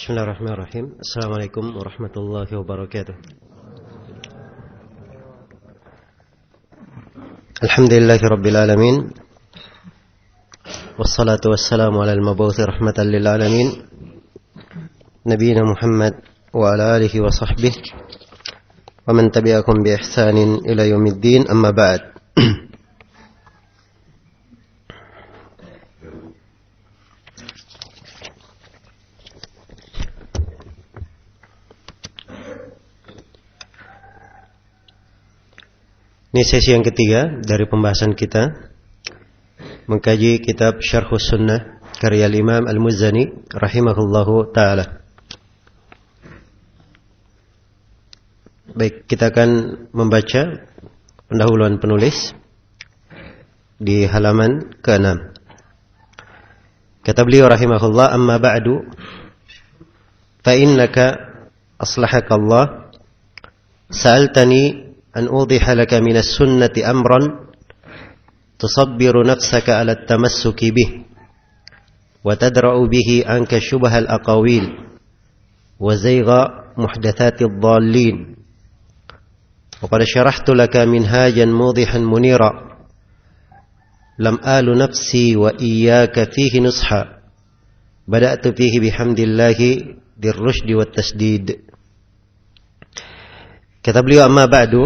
Bismillahirrahmanirrahim. Assalamualaikum warahmatullahi wabarakatuh. Alhamdulillahi rabbil alamin. Wassalatu wassalamu ala al-mabuthi rahmatan lil alamin. Nabiyina Muhammad wa ala alihi wa sahbihi wa man tabi'akum bi ihsanin ila yaumiddin, amma ba'd. Ini sesi yang ketiga dari pembahasan kita mengkaji kitab Syarhus Sunnah karya Imam Al-Muzani rahimahullahu ta'ala. Baik, kita akan membaca pendahuluan penulis di halaman ke-6. Kata beliau rahimahullah, amma ba'du fa innaka aslahakallah sa'altani أن أوضح لك من السنة أمرا تصبر نفسك على التمسك به وتدرأ به عنك شبه الأقاويل وزيغ محدثات الضالين وقد شرحت لك منهاجا موضحا منيرا لم آل نفسي وإياك فيه نصحا بدأت فيه بحمد الله بالرشد والتسديد. Kata beliau, amma ba'du,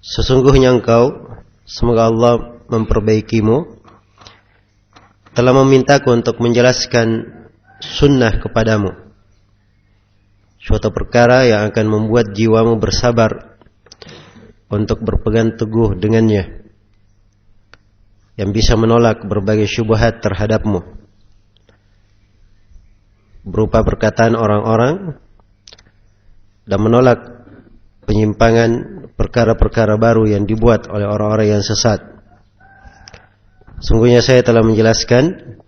sesungguhnya engkau, semoga Allah memperbaikimu, telah memintaku untuk menjelaskan sunnah kepadamu, suatu perkara yang akan membuat jiwamu bersabar untuk berpegang teguh dengannya, yang bisa menolak berbagai syubhat terhadapmu, berupa perkataan orang-orang, dan menolak penyimpangan perkara-perkara baru yang dibuat oleh orang-orang yang sesat. Sungguhnya saya telah menjelaskan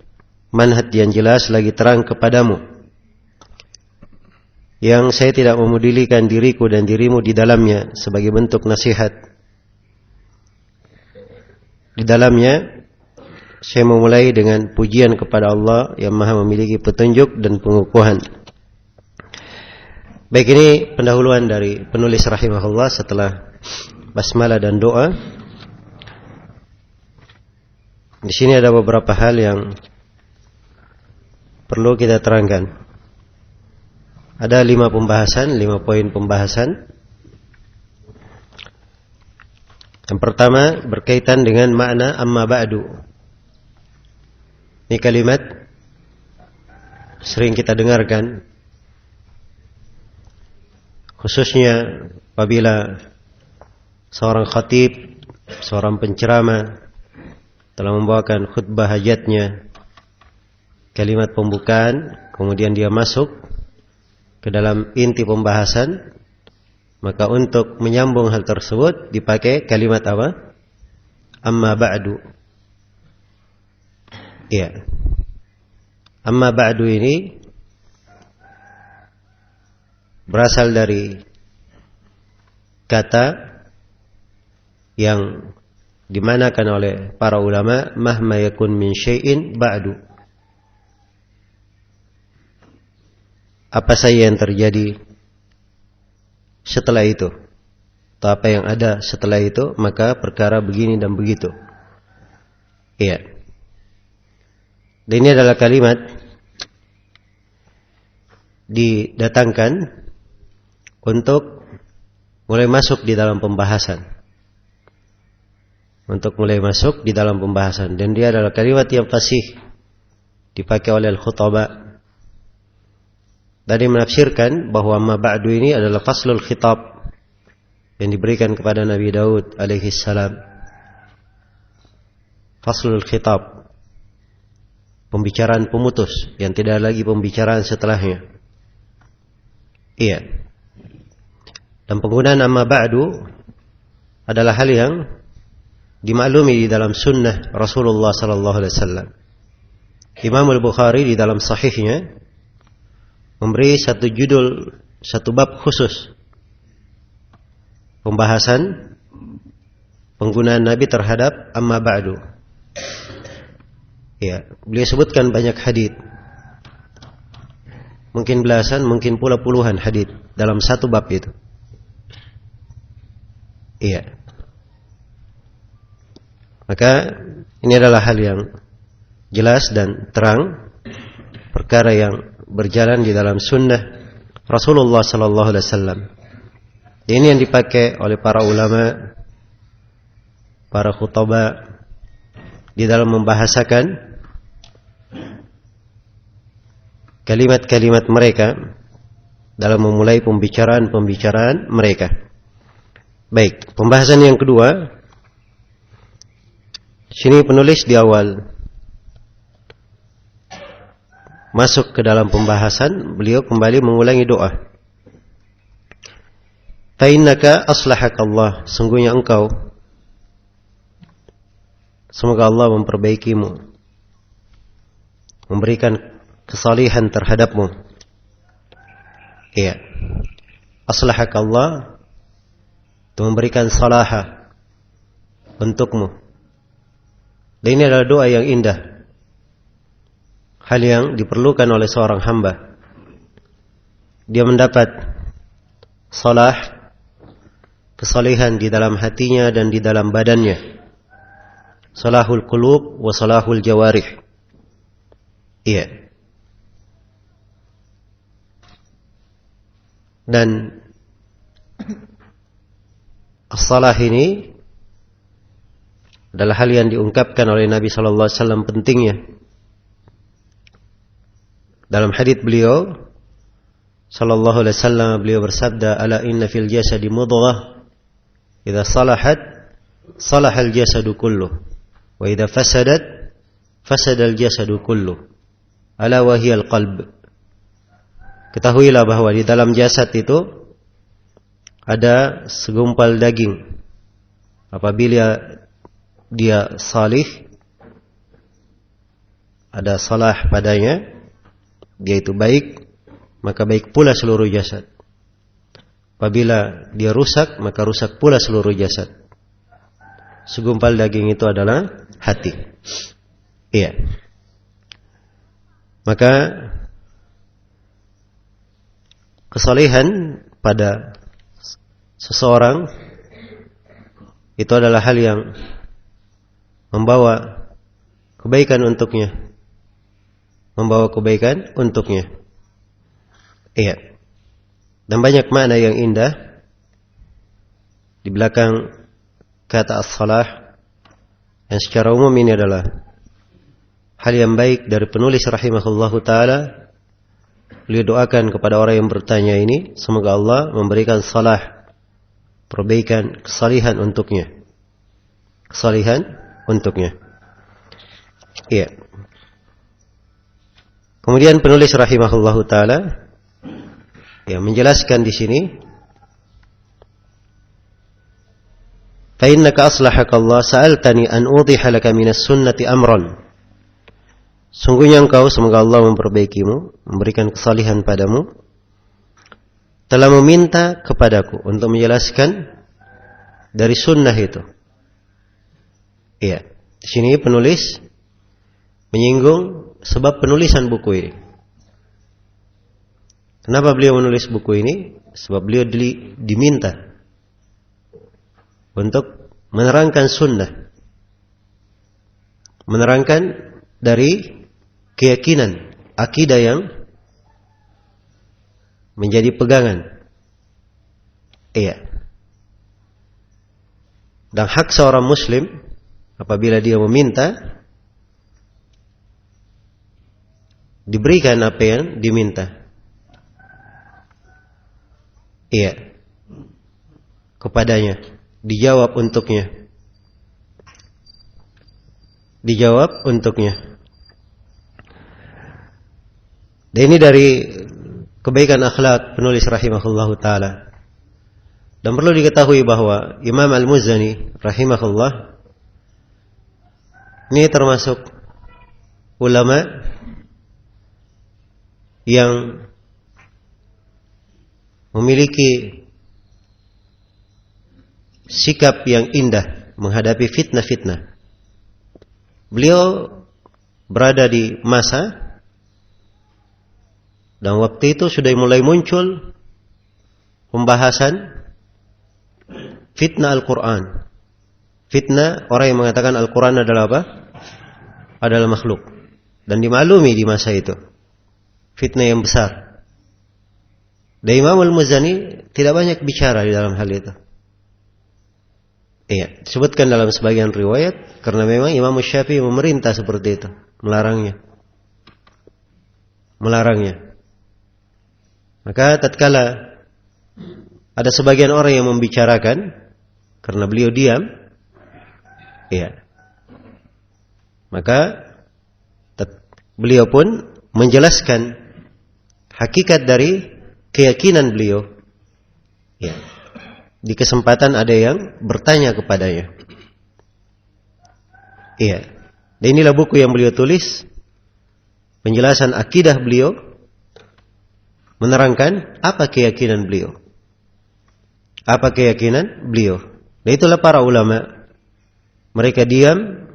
manhaj yang jelas lagi terang kepadamu, yang saya tidak memedulikan diriku dan dirimu di dalamnya sebagai bentuk nasihat. Di dalamnya saya memulai dengan pujian kepada Allah yang Maha memiliki petunjuk dan pengukuhan. Baik, ini pendahuluan dari penulis rahimahullah setelah basmalah dan doa. Di sini ada beberapa hal yang perlu kita terangkan. Ada 5 poin pembahasan. Yang pertama berkaitan dengan makna amma ba'du. Ini kalimat sering kita dengarkan, khususnya apabila seorang khatib, seorang penceramah telah membawakan khutbah hajatnya, kalimat pembukaan, kemudian dia masuk ke dalam inti pembahasan, maka untuk menyambung hal tersebut dipakai kalimat apa? Amma ba'du. Iya. Amma ba'du ini berasal dari kata yang dimanakan oleh para ulama, mahma yakun min syai'in ba'du. Apa saja yang terjadi setelah itu, atau apa yang ada setelah itu, maka perkara begini dan begitu. Iya. Dan ini adalah kalimat didatangkan untuk mulai masuk di dalam pembahasan. Dan dia adalah kalimat yang fasih, dipakai oleh al-khutaba. Tadi menafsirkan bahwa amma ba'du ini adalah faslul khitab yang diberikan kepada Nabi Daud alaihi salam. Faslul khitab, pembicaraan pemutus yang tidak lagi pembicaraan setelahnya. Iya. Dan penggunaan amma ba'du adalah hal yang dimaklumi di dalam sunnah Rasulullah sallallahu alaihi wasallam. Imam Al-Bukhari di dalam sahihnya memberi satu judul, satu bab khusus pembahasan penggunaan Nabi terhadap amma ba'du. Ya, beliau sebutkan banyak hadits mungkin belasan, mungkin pula puluhan hadits dalam satu bab itu. Iya. Maka ini adalah hal yang jelas dan terang, perkara yang berjalan di dalam sunnah Rasulullah sallallahu alaihi wasallam. Ini yang dipakai oleh para ulama, para khutbah di dalam membahasakan kalimat-kalimat mereka dalam memulai pembicaraan mereka. Baik, pembahasan yang kedua. Sini penulis di awal masuk ke dalam pembahasan, beliau kembali mengulangi doa. Fa'innaka aslahakallah, sungguhnya engkau, semoga Allah memperbaikimu, memberikan kesalihan terhadapmu. Iya. Aslahakallah, itu memberikan salaha untukmu. Dan ini adalah doa yang indah, hal yang diperlukan oleh seorang hamba. Dia mendapat salah, kesalehan di dalam hatinya dan di dalam badannya. Salahul qulub wa salahul jawarih. Iya. Dan as-salah ini adalah hal yang diungkapkan oleh Nabi sallallahu alaihi wasallam pentingnya. Dalam hadits beliau sallallahu alaihi wasallam, beliau bersabda, "Ala inna fil jasadi mudghah, idza salahat salahal jasadu kulluh, wa idza fasadat fasadal jasadu kulluh. Ala wa hiyal qalb." Ketahuilah bahwa di dalam jasad itu ada segumpal daging. Apabila dia salih, ada salah padanya, dia itu baik, maka baik pula seluruh jasad. Apabila dia rusak, maka rusak pula seluruh jasad. Segumpal daging itu adalah hati. Iya. Maka kesalehan pada seseorang itu adalah hal yang membawa kebaikan untuknya. Membawa kebaikan untuknya. Iya. Dan banyak makna yang indah di belakang kata as-salah, yang secara umum ini adalah hal yang baik dari penulis rahimahullahu ta'ala. Beliau doakan kepada orang yang bertanya ini, semoga Allah memberikan salah, perbaikan, kesalihan untuknya. Kesalihan untuknya. Iya. Kemudian penulis rahimahullahu taala ya menjelaskan di sini, fa innaka aslahakallah sa'altani an udhiha laka minas sunnati amran. Sungguhnya engkau, semoga Allah memperbaikimu, memberikan kesalihan padamu, telah meminta kepadaku untuk menjelaskan dari sunnah itu. Iya, di sini penulis menyinggung sebab penulisan buku ini. Kenapa beliau menulis buku ini? Sebab beliau diminta untuk menerangkan sunnah, menerangkan dari keyakinan, akidah yang menjadi pegangan. Iya. Dan hak seorang muslim apabila dia meminta, diberikan apa yang diminta. Iya. Kepadanya, dijawab untuknya. Dijawab untuknya. Dan ini dari kebaikan akhlak penulis rahimahullahu ta'ala. Dan perlu diketahui bahwa Imam Al-Muzani rahimahullah ini termasuk ulama yang memiliki sikap yang indah menghadapi fitnah-fitnah. Beliau berada di masa Dan waktu itu sudah mulai muncul pembahasan fitnah Al-Quran. Fitnah orang yang mengatakan Al-Quran adalah apa? Adalah makhluk. Dan dimaklumi di masa itu. Fitnah yang besar. Dan Imam Al-Muzani tidak banyak bicara di dalam hal itu. Iya, disebutkan dalam sebagian riwayat karena memang Imam Syafi'i memerintah seperti itu, melarangnya. Maka tatkala ada sebagian orang yang membicarakan karena beliau diam, iya. Maka beliau pun menjelaskan hakikat dari keyakinan beliau. Ya. Di kesempatan ada yang bertanya kepadanya. Iya. Dan inilah buku yang beliau tulis, penjelasan akidah beliau, menerangkan apa keyakinan beliau. Apa keyakinan beliau. Dan itulah para ulama. Mereka diam.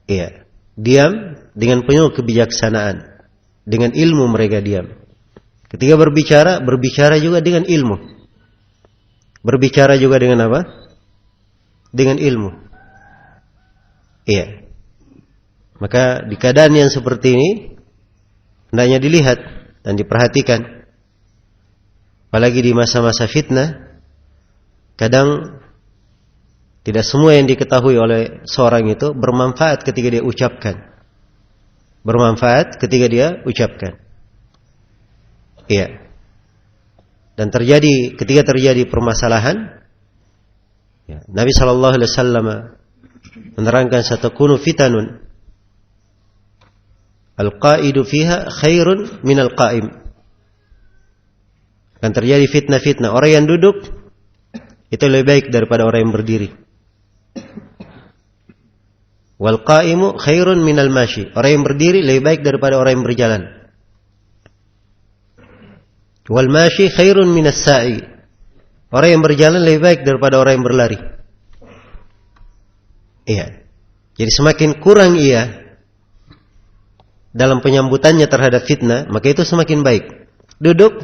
Iya. Diam dengan penuh kebijaksanaan. Dengan ilmu mereka diam. Ketika berbicara juga dengan ilmu. Berbicara juga dengan apa? Dengan ilmu. Iya. Maka di keadaan yang seperti ini, hendaknya dilihat dan diperhatikan. Apalagi di masa-masa fitnah, kadang tidak semua yang diketahui oleh seorang itu bermanfaat ketika dia ucapkan. Bermanfaat ketika dia ucapkan. Iya. Dan ketika terjadi permasalahan, ya, Nabi SAW menerangkan satakunu fitanun al-qa'idu fiha khairun minal qa'im. Akan terjadi fitnah-fitnah. Orang yang duduk itu lebih baik daripada orang yang berdiri. Wal qa'imu khairun minal mashi. Orang yang berdiri lebih baik daripada orang yang berjalan. Wal mashi khairun minas sa'i. Orang yang berjalan lebih baik daripada orang yang berlari. Iya. Jadi semakin kurang ia dalam penyambutannya terhadap fitnah, maka itu semakin baik. Duduk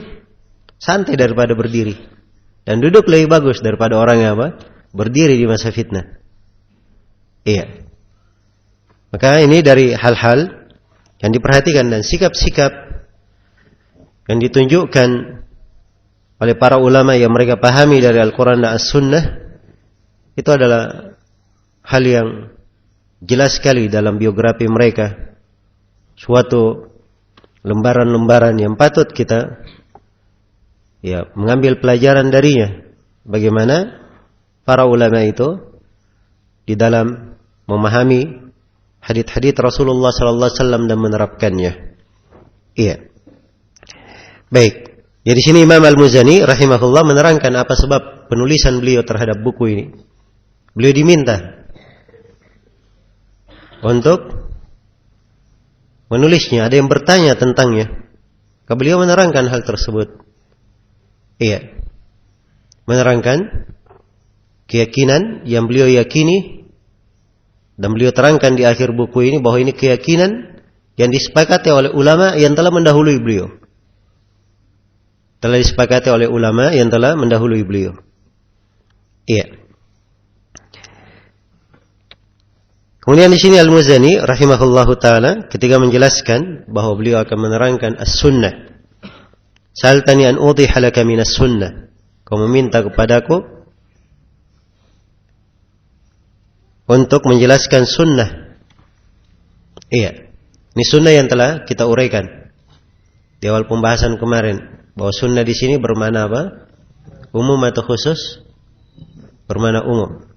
santai daripada berdiri. Dan duduk lebih bagus daripada orang yang apa? Berdiri di masa fitnah. Iya. Maka ini dari hal-hal yang diperhatikan dan sikap-sikap yang ditunjukkan oleh para ulama yang mereka pahami dari Al-Quran dan As-Sunnah, itu adalah hal yang jelas sekali dalam biografi mereka. Suatu lembaran-lembaran yang patut kita mengambil pelajaran darinya. Bagaimana para ulama itu di dalam memahami hadits-hadits Rasulullah SAW dan menerapkannya. Iya. Baik. Jadi sini Imam Al-Muzani rahimahullah menerangkan apa sebab penulisan beliau terhadap buku ini. Beliau diminta untuk menulisnya. Ada yang bertanya tentangnya. Beliau menerangkan hal tersebut. Iya. Menerangkan keyakinan yang beliau yakini dan beliau terangkan di akhir buku ini bahwa ini keyakinan yang disepakati oleh ulama yang telah mendahului beliau. Telah disepakati oleh ulama yang telah mendahului beliau. Iya. Kemudian di sini Al-Muzani rahimahullahu taala ketika menjelaskan bahwa beliau akan menerangkan as-sunnah. Saltani an udhiha laka minas sunnah. Kau meminta kepadaku untuk menjelaskan sunnah. Iya. Ini sunnah yang telah kita uraikan di awal pembahasan kemarin. Bahwa sunnah di sini bermakna apa? Umum atau khusus? Bermakna umum.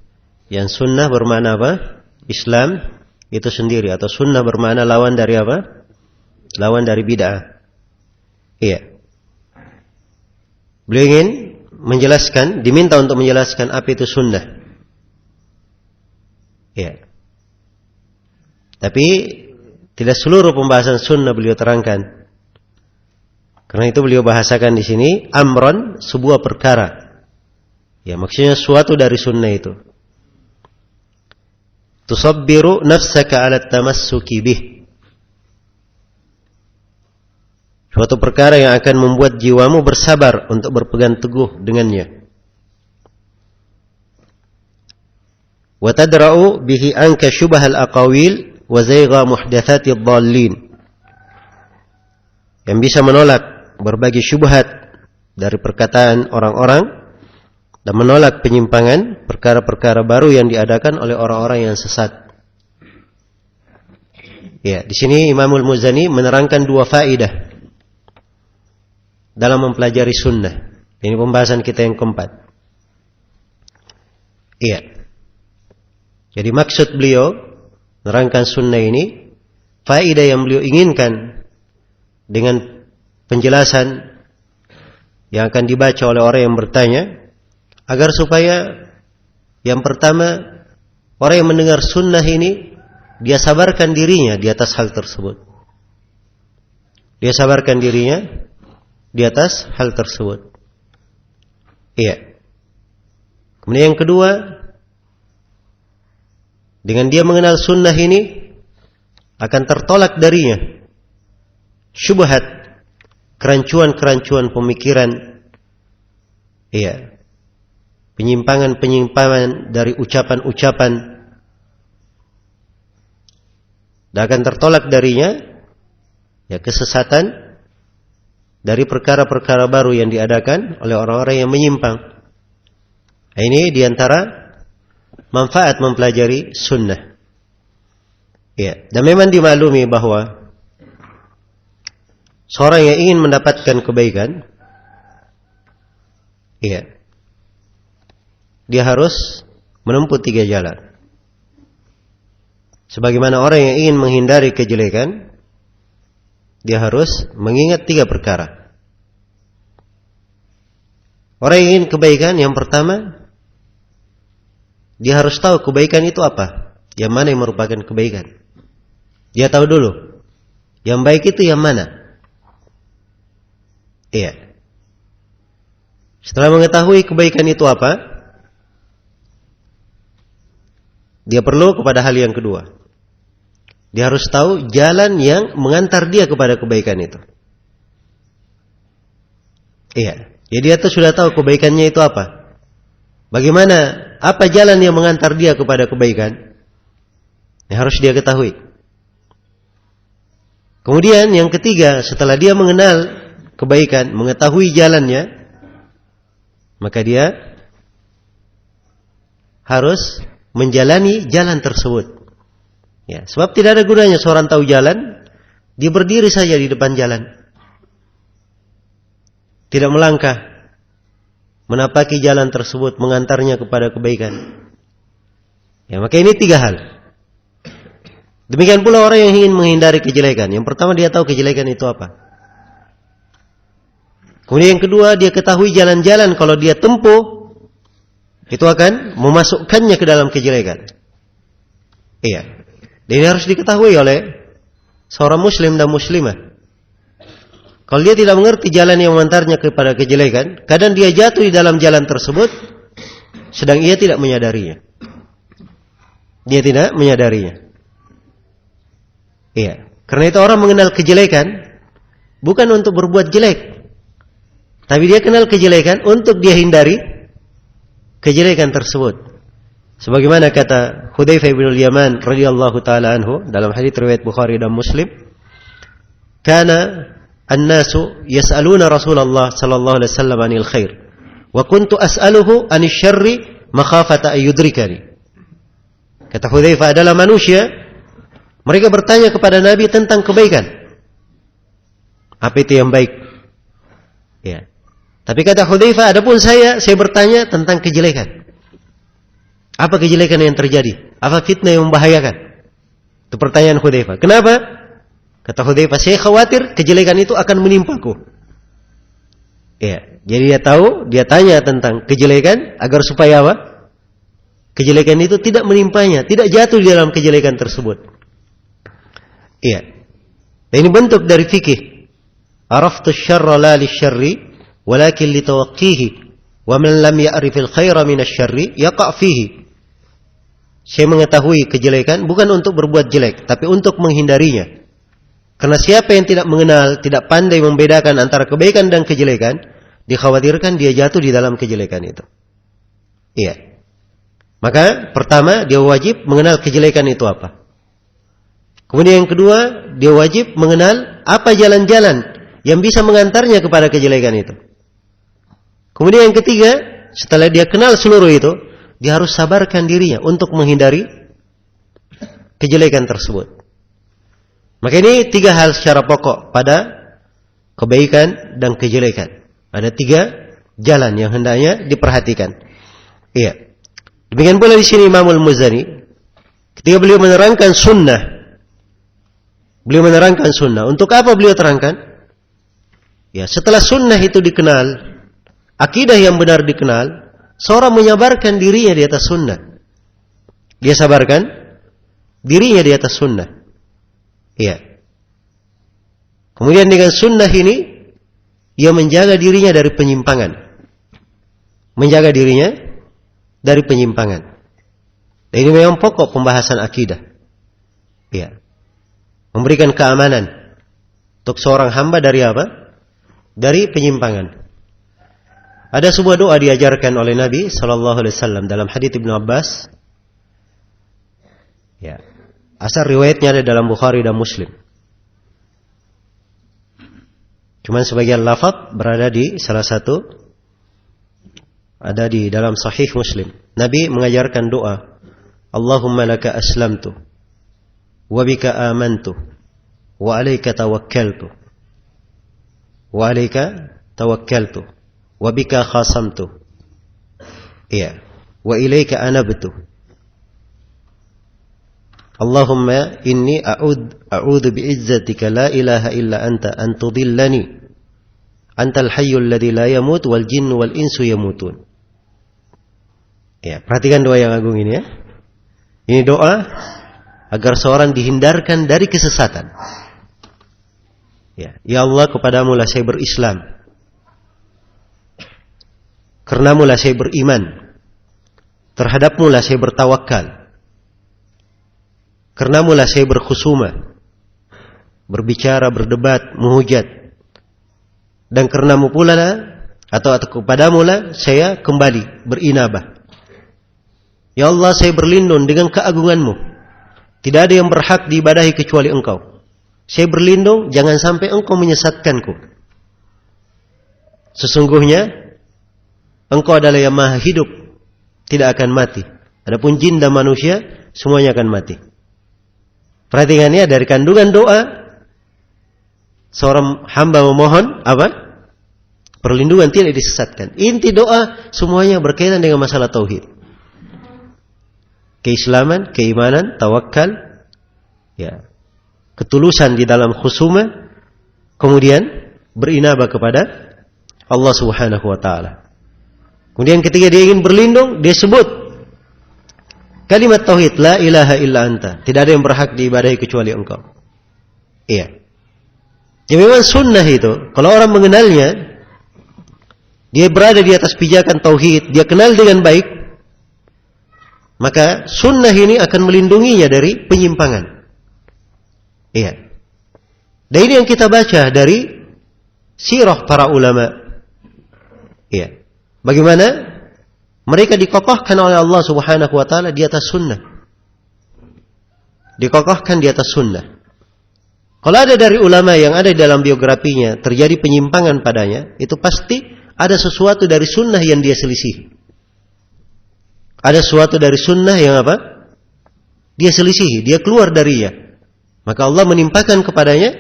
Yang sunnah bermakna apa? Islam itu sendiri. Atau sunnah bermakna lawan dari apa? Lawan dari bid'ah. Iya. Beliau ingin menjelaskan, diminta untuk menjelaskan apa itu sunnah. Iya. Tapi tidak seluruh pembahasan sunnah beliau terangkan. Karena itu beliau bahasakan di sini amron, sebuah perkara. Ya, maksudnya suatu dari sunnah itu. Tusabbiru nafsaka 'ala tamassuki bih. Suatu perkara yang akan membuat jiwamu bersabar untuk berpegang teguh dengannya. Wa tadra'u bihi anka syubhal aqawil wa zayga muhdatsati dhallin. Yang bisa menolak berbagai syubhat dari perkataan orang-orang dan menolak penyimpangan perkara-perkara baru yang diadakan oleh orang-orang yang sesat. Ya, di sini Imamul Muzani menerangkan dua faedah dalam mempelajari sunnah. Ini pembahasan kita yang keempat. Iya. Jadi maksud beliau menerangkan sunnah ini, faedah yang beliau inginkan dengan penjelasan yang akan dibaca oleh orang yang bertanya, agar supaya yang pertama, orang yang mendengar sunnah ini, dia sabarkan dirinya di atas hal tersebut. Dia sabarkan dirinya di atas hal tersebut. Iya. Kemudian yang kedua, dengan dia mengenal sunnah ini, akan tertolak darinya syubhat, kerancuan-kerancuan pemikiran, iya, penyimpangan-penyimpangan dari ucapan-ucapan, dan akan tertolak darinya ya kesesatan dari perkara-perkara baru yang diadakan oleh orang-orang yang menyimpang. Ini diantara manfaat mempelajari sunnah. Ya, dan memang dimaklumi bahwa seorang yang ingin mendapatkan kebaikan, ya, dia harus menempuh 3 jalan. Sebagaimana orang yang ingin menghindari kejelekan, dia harus mengingat 3 perkara. Orang yang ingin kebaikan, yang pertama, dia harus tahu kebaikan itu apa, yang mana yang merupakan kebaikan. Dia tahu dulu, yang baik itu yang mana. Iya. Setelah mengetahui kebaikan itu apa, dia perlu kepada hal yang kedua. Dia harus tahu jalan yang mengantar dia kepada kebaikan itu. Iya. Jadi dia tuh sudah tahu kebaikannya itu apa. Bagaimana, apa jalan yang mengantar dia kepada kebaikan? Yang harus dia ketahui. Kemudian yang ketiga, setelah dia mengenal kebaikan, mengetahui jalannya, maka dia harus menjalani jalan tersebut. Ya, sebab tidak ada gunanya seorang tahu jalan, dia berdiri saja di depan jalan, tidak melangkah, menapaki jalan tersebut mengantarnya kepada kebaikan. Ya, maka ini 3 hal. Demikian pula orang yang ingin menghindari kejelekan. Yang pertama, dia tahu kejelekan itu apa. Kemudian yang kedua, dia ketahui jalan-jalan kalau dia tempuh itu akan memasukkannya ke dalam kejelekan. Iya. Dan ini harus diketahui oleh seorang muslim dan muslimah. Kalau dia tidak mengerti jalan yang mengantarnya kepada kejelekan, kadang dia jatuh di dalam jalan tersebut, sedang ia tidak menyadarinya. Dia tidak menyadarinya. Iya. Karena itu orang mengenal kejelekan bukan untuk berbuat jelek, tapi dia kenal kejelekan untuk dia hindari kejelekan tersebut. Sebagaimana kata Hudzaifah bin al-Yaman radhiyallahu taala anhu dalam hadits riwayat Bukhari dan Muslim, kana an-nasu yas'aluna Rasulullah sallallahu alaihi wasallam 'anil khair wa kuntu as'aluhu 'anil syarri makhafata ayyudrikani. Kata Hudzaifah, adalah manusia, mereka bertanya kepada Nabi tentang kebaikan. Apa itu yang baik? Ya. Tapi kata Hudzaifah, adapun saya bertanya tentang kejelekan. Apa kejelekan yang terjadi? Apa fitnah yang membahayakan? Itu pertanyaan Hudzaifah. Kenapa? Kata Hudzaifah, saya khawatir kejelekan itu akan menimpaku. Ya, jadi dia tahu, dia tanya tentang kejelekan agar supaya apa? Kejelekan itu tidak menimpanya, tidak jatuh di dalam kejelekan tersebut. Iya. Dan ini bentuk dari fikih. Araftu syarra la lisyarri walakin litawaqqihi wa man lam ya'rifil khaira minasyarri yaqa' fihi. Saya mengetahui kejelekan bukan untuk berbuat jelek, tapi untuk menghindarinya. Karena siapa yang tidak mengenal, tidak pandai membedakan antara kebaikan dan kejelekan, dikhawatirkan dia jatuh di dalam kejelekan itu. Iya. Maka pertama dia wajib mengenal kejelekan itu apa. Kemudian yang kedua, dia wajib mengenal apa jalan-jalan yang bisa mengantarnya kepada kejelekan itu. Kemudian yang ketiga, setelah dia kenal seluruh itu, dia harus sabarkan dirinya untuk menghindari kejelekan tersebut. Maka ini 3 hal secara pokok pada kebaikan dan kejelekan. Ada 3 jalan yang hendaknya diperhatikan. Iya. Demikian pula di sini Imam Al-Muzani ketika beliau menerangkan sunnah. Beliau menerangkan sunnah. Untuk apa beliau terangkan? Ya, setelah sunnah itu dikenal, akidah yang benar dikenal, seorang menyabarkan dirinya di atas sunnah. Dia sabarkan dirinya di atas sunnah. Iya. Kemudian dengan sunnah ini, ia menjaga dirinya dari penyimpangan. Menjaga dirinya dari penyimpangan. Dan ini memang pokok pembahasan akidah. Iya. Memberikan keamanan untuk seorang hamba dari apa? Dari penyimpangan. Ada sebuah doa diajarkan oleh Nabi SAW dalam hadits Ibnu Abbas. Ya. Asal riwayatnya ada dalam Bukhari dan Muslim. Cuman sebagian lafaz berada di salah satu, ada di dalam Sahih Muslim. Nabi mengajarkan doa, Allahumma laka aslamtu, wa bika amantu, wa alaika tawakkaltu, wa alaika tawakkaltu, wa bika khasamtu, iya, wa ilaika anabtu. Allahumma inni a'udhu bi'izzatika la ilaha illa anta an tudillani antal hayyul ladzi la yamut wal jinnu wal insu yamutun. Ya, perhatikan doa yang agung ini ya. Ini doa agar seorang dihindarkan dari kesesatan. Ya, ya Allah, kepadamu lah saya berislam. Karenamu lah saya beriman. Terhadapmu lah saya bertawakal. Karenamu lah saya berkhusumah, berbicara, berdebat, menghujat. Dan karenamu pula lah, atau kepadamu lah saya kembali berinabah. Ya Allah, saya berlindung dengan keagunganmu. Tidak ada yang berhak diibadahi kecuali engkau. Saya berlindung, jangan sampai engkau menyesatkanku. Sesungguhnya, engkau adalah yang maha hidup, tidak akan mati. Adapun jin dan manusia, semuanya akan mati. Perhatikannya, dari kandungan doa, seorang hamba memohon apa? Perlindungan, tidak disesatkan. Inti doa semuanya berkaitan dengan masalah tauhid. Keislaman, keimanan, tawakal, ya, ketulusan di dalam khusumah, kemudian berinabah kepada Allah Subhanahu wa taala. Kemudian ketika dia ingin berlindung, dia sebut kalimat tauhid, la ilaha illa anta. Tidak ada yang berhak diibadahi kecuali engkau. Iya. Jadi memang sunnah itu, kalau orang mengenalnya, dia berada di atas pijakan tauhid, dia kenal dengan baik, maka sunnah ini akan melindunginya dari penyimpangan. Iya. Dan ini yang kita baca dari sirah para ulama. Iya. Bagaimana mereka dikokohkan oleh Allah Subhanahu wa taala di atas sunnah. Dikokohkan di atas sunnah. Kalau ada dari ulama yang ada dalam biografinya terjadi penyimpangan padanya, itu pasti ada sesuatu dari sunnah yang dia selisih. Ada sesuatu dari sunnah yang apa? Dia selisih, dia keluar darinya. Maka Allah menimpakan kepadanya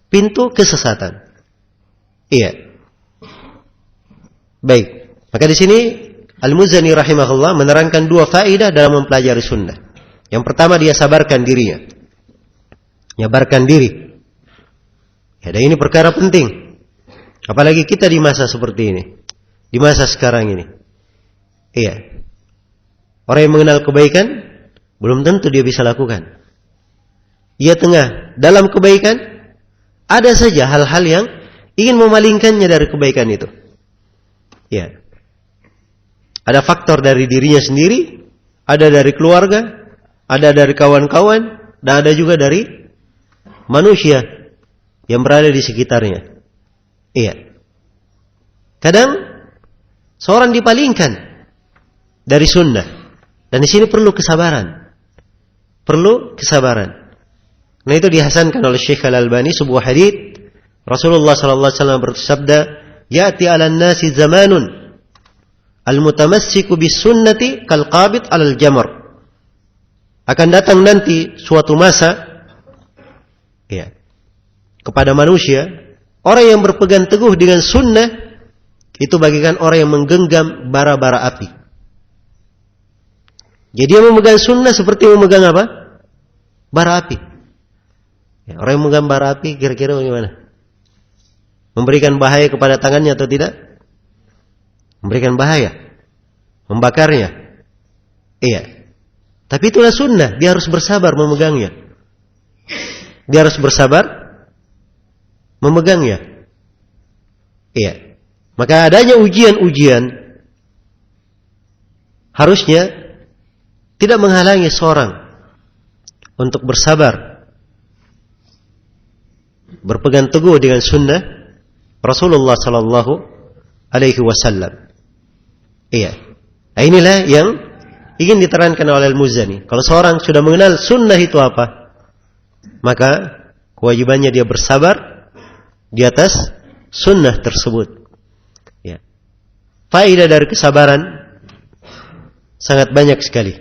pintu kesesatan. Iya. Baik. Maka di sini Al-Muzani rahimahullah menerangkan 2 faedah dalam mempelajari sunnah. Yang pertama, dia sabarkan dirinya. Nyabarkan diri. Ya, dan ini perkara penting. Apalagi kita di masa seperti ini. Di masa sekarang ini. Iya. Orang yang mengenal kebaikan, belum tentu dia bisa lakukan. Ia tengah dalam kebaikan, ada saja hal-hal yang ingin memalingkannya dari kebaikan itu. Ya. Ada faktor dari dirinya sendiri, ada dari keluarga, ada dari kawan-kawan, dan ada juga dari manusia yang berada di sekitarnya. Iya. Kadang seorang dipalingkan dari sunnah, dan di sini perlu kesabaran. Perlu kesabaran. Nah, itu dihasankan oleh Syekh Al-Albani sebuah hadits Rasulullah sallallahu alaihi wasallam bersabda, "Ya'ti 'alan nasi zamanun al-mutamassiku bis sunnati kal qabid 'alal jamr." Akan datang nanti suatu masa ya, kepada manusia, orang yang berpegang teguh dengan sunnah itu bagikan orang yang menggenggam bara-bara api. Jadi dia memegang sunnah seperti memegang apa? Bara api. Ya, orang yang memegang bara api kira-kira bagaimana? Memberikan bahaya kepada tangannya atau tidak? Memberikan bahaya. Membakarnya. Iya. Tapi itulah sunnah. Dia harus bersabar memegangnya. Dia harus bersabar memegangnya. Iya. Maka adanya ujian-ujian harusnya tidak menghalangi seorang untuk bersabar, berpegang teguh dengan sunnah Rasulullah sallallahu alaihi wasallam. Iya. Nah, inilah yang ingin diterangkan oleh Al-Muzani. Kalau seorang sudah mengenal sunnah itu apa, maka kewajibannya dia bersabar di atas sunnah tersebut. Ya. Faedah dari kesabaran sangat banyak sekali.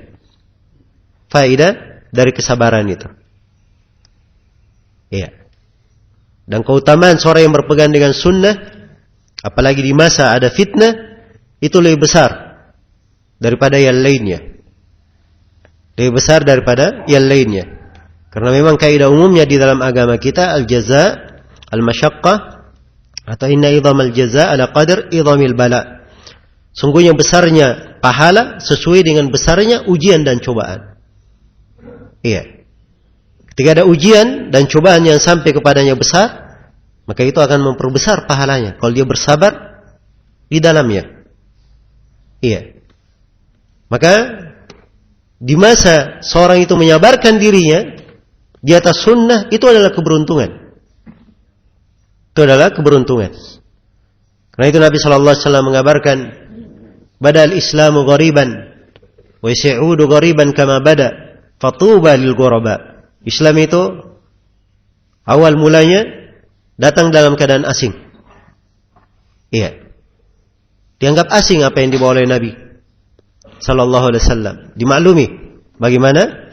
Faedah dari kesabaran itu. Iya. Dan keutamaan seorang yang berpegang dengan sunnah, apalagi di masa ada fitnah, itu lebih besar daripada yang lainnya. Lebih besar daripada yang lainnya. Karena memang kaidah umumnya di dalam agama kita, al-jaza, al-masyaqqah, atau inna idhamal jaza ala qadar idhamil bala. Sungguhnya besarnya pahala sesuai dengan besarnya ujian dan cobaan. Iya. Ketika ada ujian dan cobaan yang sampai kepadanya besar, maka itu akan memperbesar pahalanya kalau dia bersabar di dalamnya. Iya. Maka di masa seorang itu menyabarkan dirinya di atas sunnah, itu adalah keberuntungan. Itu adalah keberuntungan. Karena itu Nabi sallallahu alaihi wasallam mengabarkan, "Badal Islamu ghariban wa yas'udu ghariban kama bada, fatuba lil ghuraba." Islam itu awal mulanya datang dalam keadaan asing. Iya. Dianggap asing apa yang dibawa oleh Nabi sallallahu alaihi wasallam. Dimaklumi bagaimana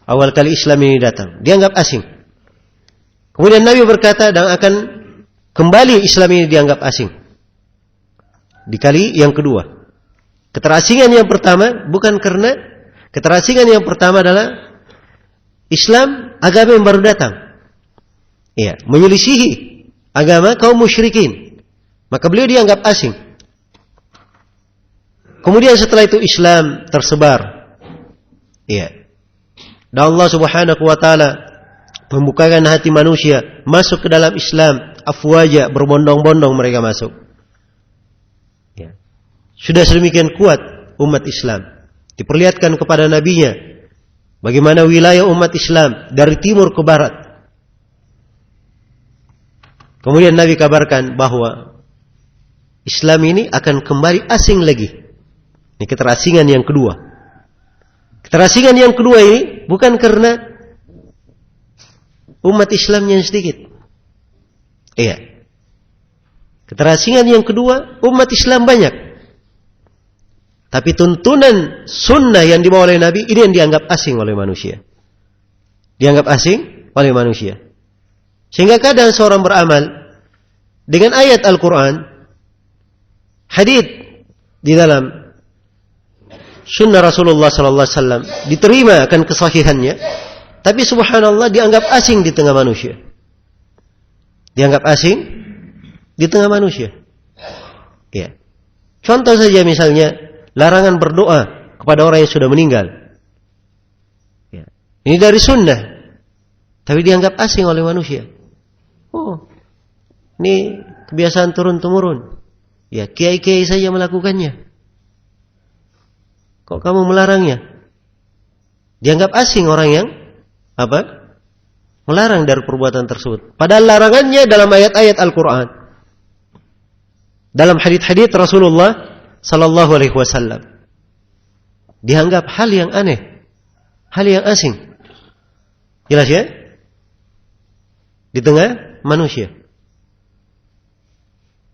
awal kali Islam ini datang. Dianggap asing. Kemudian Nabi berkata, dan akan kembali Islam ini dianggap asing. Di kali yang kedua. Keterasingan yang pertama bukan karena keterasingan yang pertama adalah Islam agama yang baru datang. Iya, menyelisihi agama kaum musyrikin. Maka beliau dianggap asing. Kemudian setelah itu Islam tersebar. Iya. Dan Allah Subhanahu wa taala membukakan hati manusia masuk ke dalam Islam, afwaja, berbondong-bondong mereka masuk. Ya. Sudah sedemikian kuat umat Islam. Diperlihatkan kepada nabinya bagaimana wilayah umat Islam dari timur ke barat. Kemudian Nabi kabarkan bahwa Islam ini akan kembali asing lagi. Ini keterasingan yang kedua. Keterasingan yang kedua ini bukan karena umat Islam yang sedikit. Iya. Keterasingan yang kedua, umat Islam banyak. Tapi tuntunan sunnah yang dibawa oleh Nabi ini yang dianggap asing oleh manusia. Dianggap asing oleh manusia. Sehingga kadang seorang beramal dengan ayat Al-Quran, hadits di dalam sunnah Rasulullah sallallahu alaihi wasallam diterima akan kesahihannya, tapi subhanallah dianggap asing di tengah manusia. Dianggap asing di tengah manusia. Ya. Contoh saja misalnya larangan berdoa kepada orang yang sudah meninggal. Ya. Ini dari sunnah, tapi dianggap asing oleh manusia. Oh, ini kebiasaan turun-temurun. Ya, kiai-kiai saja melakukannya. Kok kamu melarangnya? Dianggap asing orang yang apa? Melarang dari perbuatan tersebut. Padahal larangannya dalam ayat-ayat Al-Quran, dalam hadits-hadits Rasulullah Sallallahu Alaihi Wasallam, dianggap hal yang aneh, hal yang asing. Jelas ya? Di tengah manusia.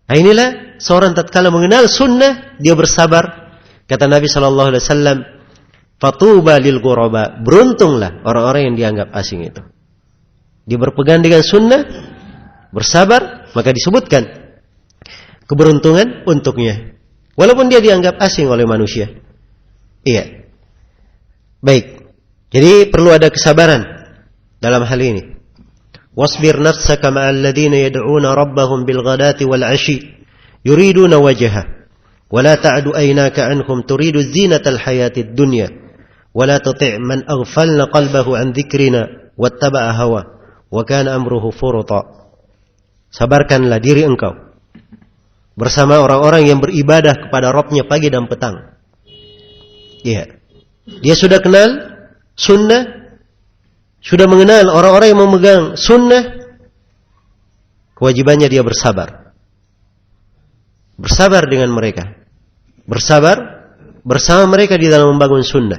Nah, inilah seorang tatkala mengenal sunnah, dia bersabar. Kata Nabi Sallallahu Alaihi Wasallam, "Fatuba lil ghuraba." Beruntunglah orang-orang yang dianggap asing itu. Dia berpegang dengan sunnah, bersabar, maka disebutkan keberuntungan untuknya. Walaupun dia dianggap asing oleh manusia. Iya. Baik. Jadi perlu ada kesabaran dalam hal ini. Wasbir nafsaka ma'al ladhina yad'una rabbahum bil ghadati wal 'ashi yuriduna wajha wa la ta'du aynaka 'anhum turidu zinatal hayatid dunya wa la tuti' man aghfalna qalbahu 'an dhikrina wattaba'a hawa wa kana amruhu furuta. Sabarkanlah diri engkau bersama orang-orang yang beribadah kepada Rabb-nya pagi dan petang. Iya. Dia sudah kenal sunnah, sudah mengenal orang-orang yang memegang sunnah, kewajibannya dia bersabar. Bersabar dengan mereka. Bersabar bersama mereka di dalam membangun sunnah,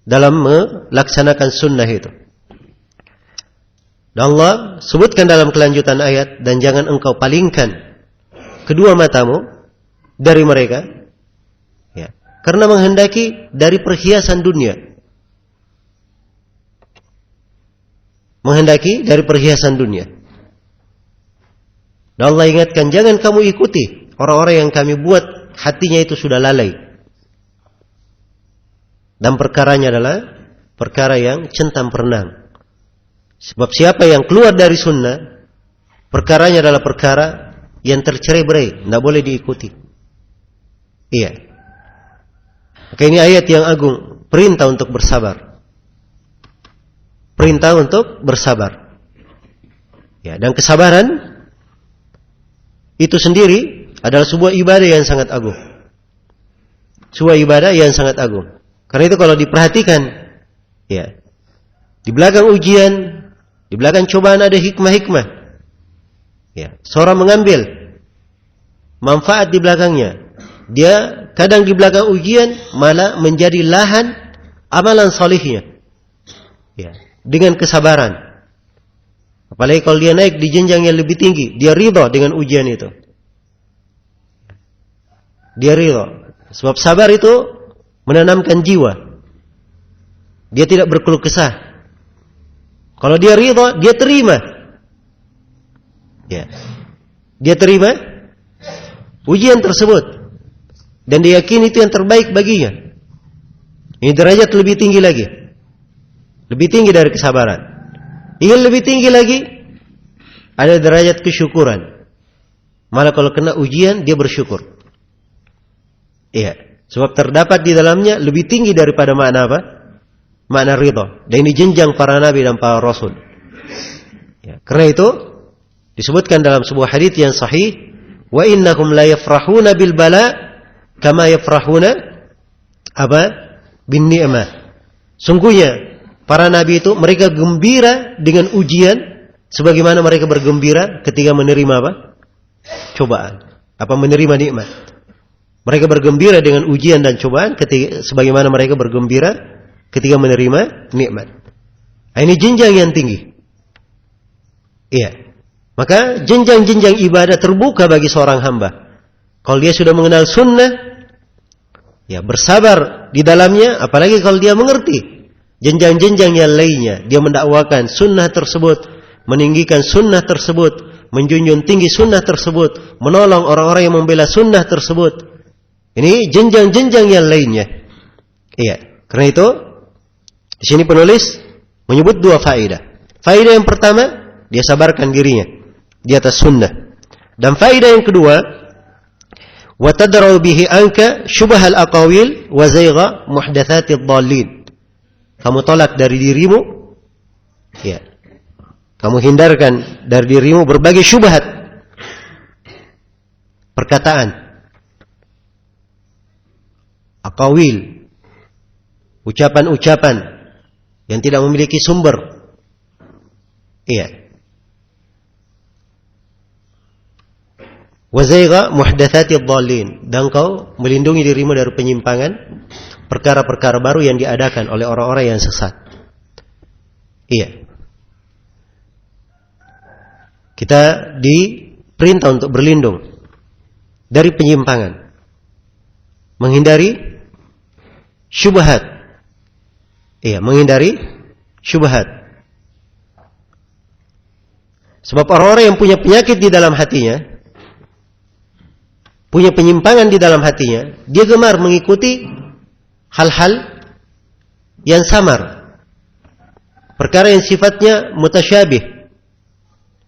dalam melaksanakan sunnah itu. Dan Allah sebutkan dalam kelanjutan ayat, dan jangan engkau palingkan kedua matamu dari mereka, ya, karena menghendaki dari perhiasan dunia. Menghendaki dari perhiasan dunia. Dan Allah ingatkan, jangan kamu ikuti orang-orang yang kami buat hatinya itu sudah lalai. Dan perkaranya adalah perkara yang centang perenang. Sebab siapa yang keluar dari sunnah, perkaranya adalah perkara yang tercerai-berai, tidak boleh diikuti. Iya. Maka ini ayat yang agung, perintah untuk bersabar. Perintah untuk bersabar. Ya, dan kesabaran itu sendiri adalah sebuah ibadah yang sangat agung. Sebuah ibadah yang sangat agung. Karena itu kalau diperhatikan, ya, di belakang ujian, di belakang cobaan ada hikmah-hikmah. Ya, seorang mengambil manfaat di belakangnya. Dia kadang di belakang ujian malah menjadi lahan amalan salihnya. Ya, dengan kesabaran. Apalagi kalau dia naik di jenjang yang lebih tinggi, dia ridha dengan ujian itu. Dia ridha. Sebab sabar itu menanamkan jiwa. Dia tidak berkeluh kesah. Kalau dia ridha, dia terima. Ya. Dia terima ujian tersebut. Dan dia yakini itu yang terbaik baginya. Ini derajat lebih tinggi lagi. Lebih tinggi dari kesabaran. Ingin lebih tinggi lagi, ada derajat kesyukuran. Malah kalau kena ujian, dia bersyukur. Iya. Sebab terdapat di dalamnya lebih tinggi daripada makna apa? Makna ridha. Dan ini jenjang para nabi dan para rasul. Ya. Karena itu disebutkan dalam sebuah hadits yang sahih, wa innahum la yafrahuna bil bala kama yafrahuna apa? Bin ni'mah. Sungguhnya para nabi itu mereka gembira dengan ujian sebagaimana mereka bergembira ketika menerima apa? Cobaan. Apa menerima nikmat. Mereka bergembira dengan ujian dan cobaan ketika sebagaimana mereka bergembira ketika menerima nikmat. Nah, ini jenjang yang tinggi. Iya. Maka jenjang-jenjang ibadah terbuka bagi seorang hamba. Kalau dia sudah mengenal sunnah, ya bersabar di dalamnya, apalagi kalau dia mengerti jenjang-jenjang yang lainnya. Dia mendakwakan sunnah tersebut, meninggikan sunnah tersebut, menjunjung tinggi sunnah tersebut, menolong orang-orang yang membela sunnah tersebut. Ini jenjang-jenjang yang lainnya. Iya. Karena itu di sini penulis menyebut dua faedah. Faedah yang pertama, dia sabarkan dirinya di atas sunnah. Dan faedah yang kedua, wa tadra'u bihi anka syubhal aqawil wa zayga muhdatsatid dhallin. Kamu tolak dari dirimu, ya. Kamu hindarkan dari dirimu berbagai syubhat. Perkataan, aqawil, ucapan-ucapan yang tidak memiliki sumber. Iya. Wa zayga muhdatsatil dhalin, dan kau melindungi dirimu dari penyimpangan perkara-perkara baru yang diadakan oleh orang-orang yang sesat. Iya. Kita diperintah untuk berlindung dari penyimpangan, menghindari syubhat. Iya, menghindari syubhat. Sebab orang-orang yang punya penyakit di dalam hatinya, punya penyimpangan di dalam hatinya, dia gemar mengikuti hal-hal yang samar, perkara yang sifatnya mutasyabih.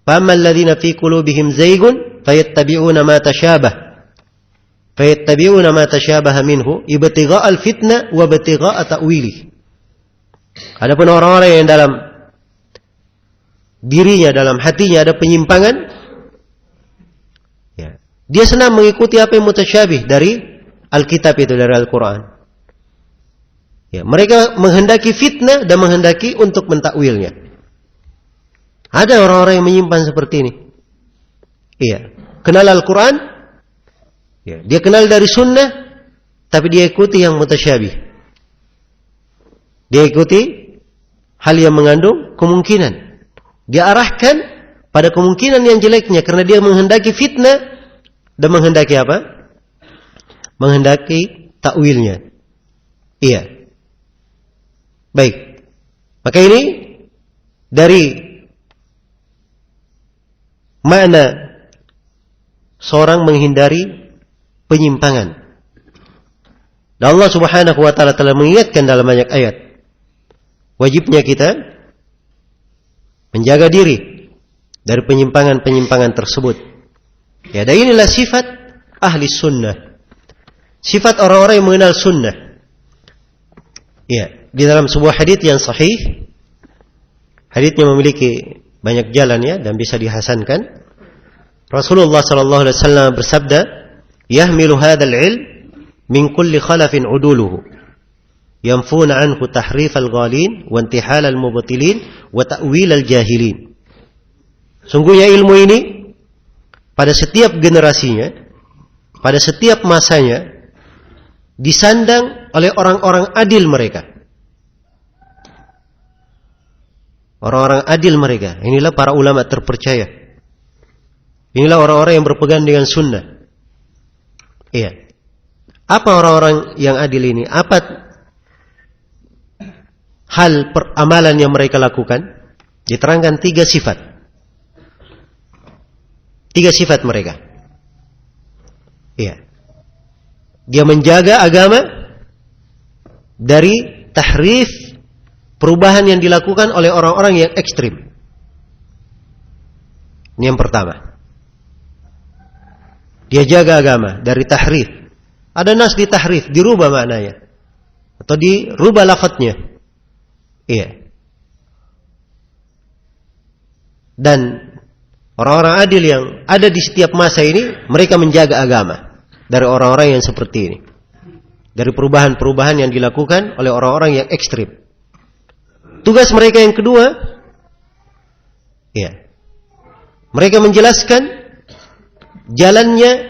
فَأَمَّا الَّذِينَ فِي قُلُوبِهِمْ زَيْغٌ فَيَتَّبِعُونَ مَا تَشَابَهَ مِنْهُ ابْتِغَاءَ الْفِتْنَةِ وَابْتِغَاءَ تَأْوِيلِهِ. Adapun orang-orang yang dalam dirinya, dalam hatinya ada penyimpangan, ya, dia senang mengikuti apa yang mutasyabih dari Alkitab, itu dari Al-Quran. Ya, mereka menghendaki fitnah dan menghendaki untuk mentakwilnya. Ada orang-orang yang menyimpan seperti ini. Iya, kenal Al-Quran, ya, dia kenal dari sunnah, tapi dia ikuti yang mutasyabih. Dia ikuti hal yang mengandung kemungkinan. Dia arahkan pada kemungkinan yang jeleknya karena dia menghendaki fitnah dan menghendaki apa? Menghendaki takwilnya. Iya. Baik. Maka ini dari makna seorang menghindari penyimpangan. Dan Allah Subhanahu wa taala telah mengingatkan dalam banyak ayat, wajibnya kita menjaga diri dari penyimpangan-penyimpangan tersebut. Ya, dan inilah sifat ahli sunnah. Sifat orang-orang yang mengenal sunnah. Ya, di dalam sebuah hadits yang sahih, haditsnya memiliki banyak jalan, ya, dan bisa dihasankan. Rasulullah sallallahu alaihi wasallam bersabda, "Yahmilu hadzal ilm min kulli khalafin uduluhu, yanfuna anhu tahrif al-ghalin wa intihal al-mubtilin wa ta'wil al-jahilin." Sungguhnya ilmu ini pada setiap generasinya, pada setiap masanya disandang oleh orang-orang adil mereka. Orang-orang adil mereka, inilah para ulama terpercaya. Inilah orang-orang yang berpegang dengan sunnah. Iya. Apa orang-orang yang adil ini? Apa hal peramalan yang mereka lakukan? Diterangkan 3 sifat. 3 sifat mereka. Iya. Dia menjaga agama dari tahrif, perubahan yang dilakukan oleh orang-orang yang ekstrim. Ini yang pertama. Dia jaga agama dari tahrif. Ada nas di tahrif, dirubah maknanya, atau dirubah lafadznya. Iya. Dan orang-orang adil yang ada di setiap masa ini, mereka menjaga agama dari orang-orang yang seperti ini, dari perubahan-perubahan yang dilakukan oleh orang-orang yang ekstrim. Tugas mereka yang kedua, ya, mereka menjelaskan jalannya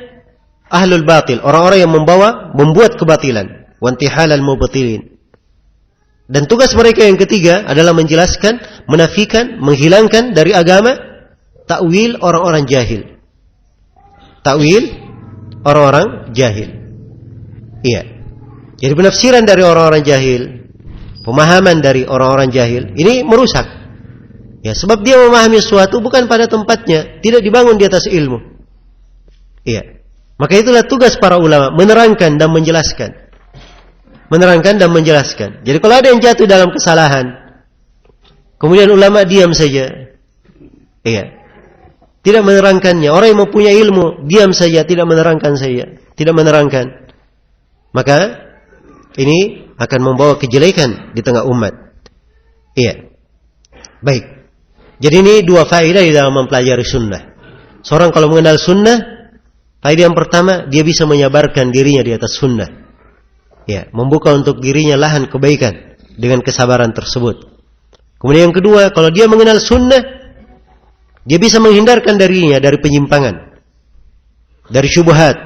ahlul batil, orang-orang yang membuat kebatilan, wantihal al-mubtilin. Dan tugas mereka yang ketiga adalah menjelaskan, menafikan, menghilangkan dari agama takwil orang-orang jahil. Takwil orang-orang jahil. Iya. Jadi penafsiran dari orang-orang jahil, pemahaman dari orang-orang jahil, ini merusak. Ya, sebab dia memahami sesuatu bukan pada tempatnya, tidak dibangun di atas ilmu. Iya. Maka itulah tugas para ulama, menerangkan dan menjelaskan. Menerangkan dan menjelaskan. Jadi kalau ada yang jatuh dalam kesalahan, kemudian ulama diam saja, iya, tidak menerangkannya. Orang yang mempunyai ilmu diam saja, tidak menerangkan saja, tidak menerangkan, maka ini akan membawa kejelekan di tengah umat. Iya. Baik. Jadi ini 2 faedah di dalam mempelajari sunnah. Seorang kalau mengenal sunnah, faedah yang pertama, dia bisa menyabarkan dirinya di atas sunnah. Ya, membuka untuk dirinya lahan kebaikan dengan kesabaran tersebut. Kemudian yang kedua, kalau dia mengenal sunnah, dia bisa menghindarkan darinya dari penyimpangan, dari syubhat.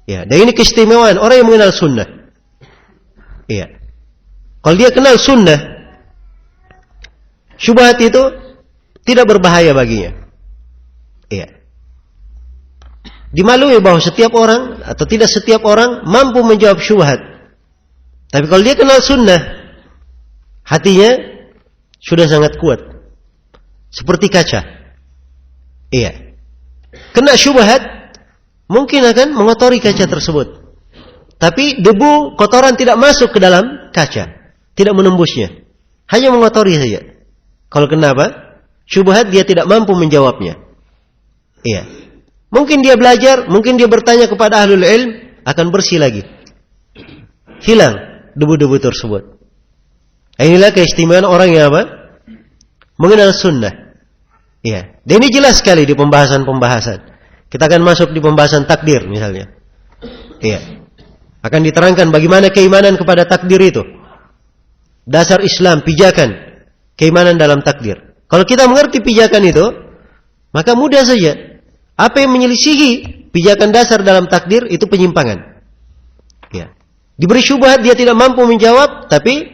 Ya, dan ini keistimewaan orang yang mengenal sunnah. Iya. Kalau dia kenal sunnah, syubhat itu tidak berbahaya baginya. Iya. Dimaklumi bahwa setiap orang atau tidak setiap orang mampu menjawab syubhat. Tapi kalau dia kenal sunnah, hatinya sudah sangat kuat, seperti kaca. Iya. Kena syubhat, mungkin akan mengotori kaca tersebut. Tapi debu kotoran tidak masuk ke dalam kaca, tidak menembusnya, hanya mengotori saja. Kalau kenapa? Syubhat dia tidak mampu menjawabnya. Iya. Mungkin dia belajar, mungkin dia bertanya kepada ahlul ilm, akan bersih lagi. Hilang debu-debu tersebut. Inilah keistimewaan orang yang apa? Mengenal sunnah. Iya. Dan ini jelas sekali di pembahasan-pembahasan. Kita akan masuk di pembahasan takdir misalnya. Iya. Akan diterangkan bagaimana keimanan kepada takdir itu. Dasar Islam, pijakan keimanan dalam takdir. Kalau kita mengerti pijakan itu, maka mudah saja. Apa yang menyelisihi pijakan dasar dalam takdir itu penyimpangan. Ya. Diberi syubhat dia tidak mampu menjawab, tapi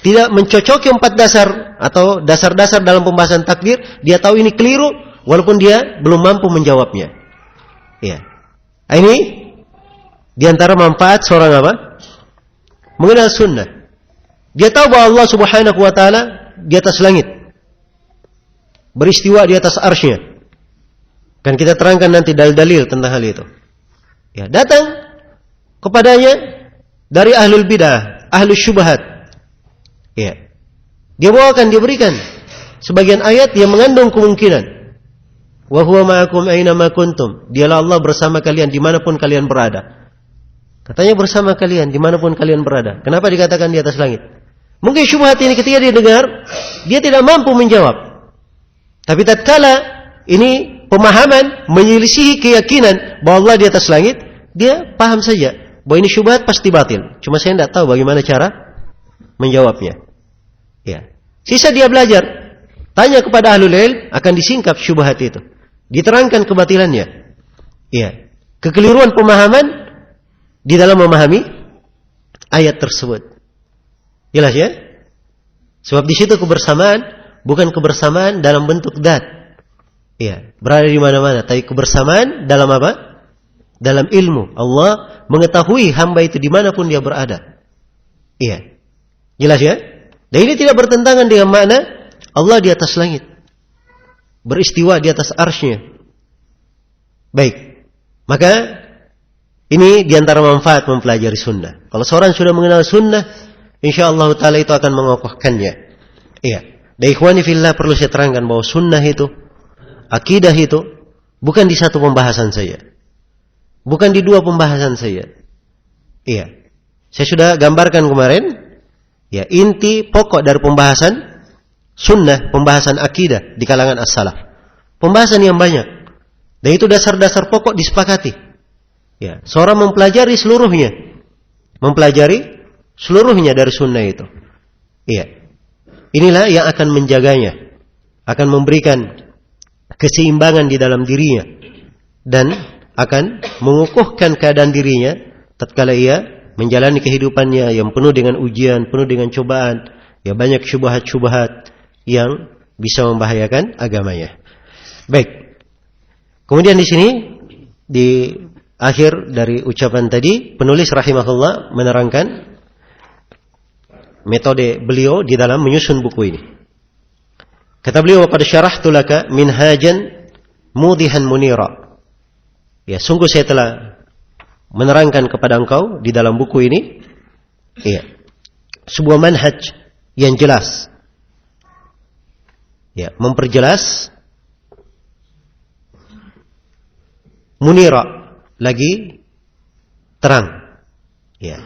tidak mencocoki 4 dasar atau dasar-dasar dalam pembahasan takdir, dia tahu ini keliru walaupun dia belum mampu menjawabnya. Ya. Ini di antara manfaat seorang apa? Mengenal sunnah. Dia tahu bahwa Allah Subhanahu wa taala di atas langit, beristiwa di atas arsy-Nya. Kan kita terangkan nanti dalil-dalil tentang hal itu. Ya, datang kepadanya dari ahlul bidah, ahlul syubhat. Ya. Dia bawakan, dia berikan sebagian ayat yang mengandung kemungkinan. Wa huwa ma'akum aina ma kuntum. Dialah Allah bersama kalian dimanapun kalian berada. Katanya bersama kalian dimanapun kalian berada. Kenapa dikatakan di atas langit? Mungkin syubhat ini ketika dia dengar, dia tidak mampu menjawab. Tapi tatkala ini pemahaman menyelisihi keyakinan bahwa Allah di atas langit, dia paham saja bahwa ini syubhat pasti batil. Cuma saya tidak tahu bagaimana cara menjawabnya. Ya. Sisa dia belajar, tanya kepada ahlul ilm, akan disingkap syubhat itu, diterangkan kebatilannya. Ya. Kekeliruan pemahaman di dalam memahami ayat tersebut. Jelas ya? Sebab di situ kebersamaan bukan kebersamaan dalam bentuk dzat. Iya, berada di mana-mana. Tapi kebersamaan dalam apa? Dalam ilmu. Allah mengetahui hamba itu dimanapun dia berada. Iya. Jelas ya? Dan ini tidak bertentangan dengan makna Allah di atas langit, beristiwa di atas arsy-Nya. Baik. Maka ini diantara manfaat mempelajari sunnah. Kalau seorang sudah mengenal sunnah, insyaallah ta'ala itu akan mengokohkannya. Iya. Dan ikhwani fillah, perlu saya terangkan bahwa sunnah itu, akidah itu bukan di satu pembahasan saja, bukan di 2 pembahasan saja. Iya, saya sudah gambarkan kemarin. Ya, inti pokok dari pembahasan sunnah, pembahasan akidah di kalangan as-salaf, pembahasan yang banyak. Dan itu dasar-dasar pokok disepakati. Ya, seorang mempelajari seluruhnya dari sunnah itu. Iya, inilah yang akan menjaganya, akan memberikan keseimbangan di dalam dirinya, dan akan mengukuhkan keadaan dirinya tatkala ia menjalani kehidupannya yang penuh dengan ujian, penuh dengan cobaan, ya banyak syubhat-syubhat yang bisa membahayakan agamanya. Baik. Kemudian di sini di akhir dari ucapan tadi, penulis rahimahullah menerangkan metode beliau di dalam menyusun buku ini. Kata beliau, "Qad syarahtu laka minhajan mudihan munira." Ya, sungguh saya telah menerangkan kepada engkau di dalam buku ini, ya, sebuah manhaj yang jelas. Ya, memperjelas, munira, lagi terang. Ya.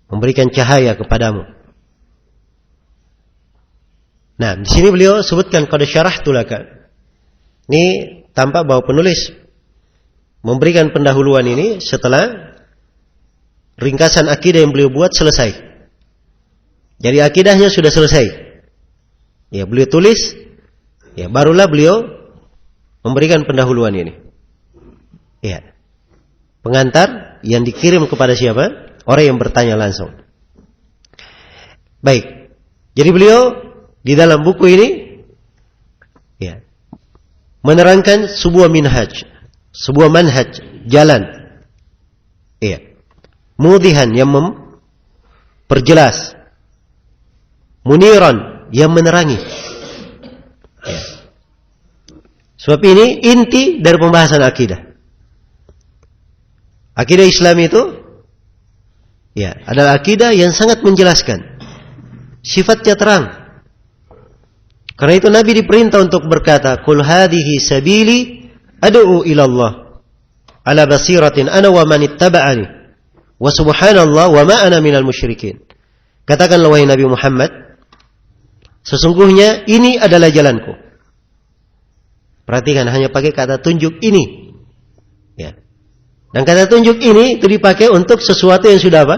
Memberikan cahaya kepadamu. Nah, di sini beliau sebutkan qad syarahtu laka. Ini tampak bahwa penulis memberikan pendahuluan ini setelah ringkasan akidah yang beliau buat selesai. Jadi akidahnya sudah selesai. Ya, beliau tulis, ya barulah beliau memberikan pendahuluan ini. Ya. Pengantar yang dikirim kepada siapa? Orang yang bertanya langsung. Baik. Jadi beliau di dalam buku ini ya, menerangkan sebuah manhaj, jalan. Iya. Mudihan yang memperjelas. Muniran yang menerangi. Ya. Sebab ini inti dari pembahasan akidah. Akidah Islam itu ya, adalah akidah yang sangat menjelaskan. Sifatnya terang. Karena itu Nabi diperintah untuk berkata, "Qul hadhihi sabili ad'u ila Allah ala basiratin ana wa man ittaba'ani wa subhanallah wa ma ana minal musyrikin." Katakanlah wahai Nabi Muhammad, sesungguhnya ini adalah jalanku. Perhatikan, hanya pakai kata tunjuk ini. Ya. Dan kata tunjuk ini itu dipakai untuk sesuatu yang sudah apa?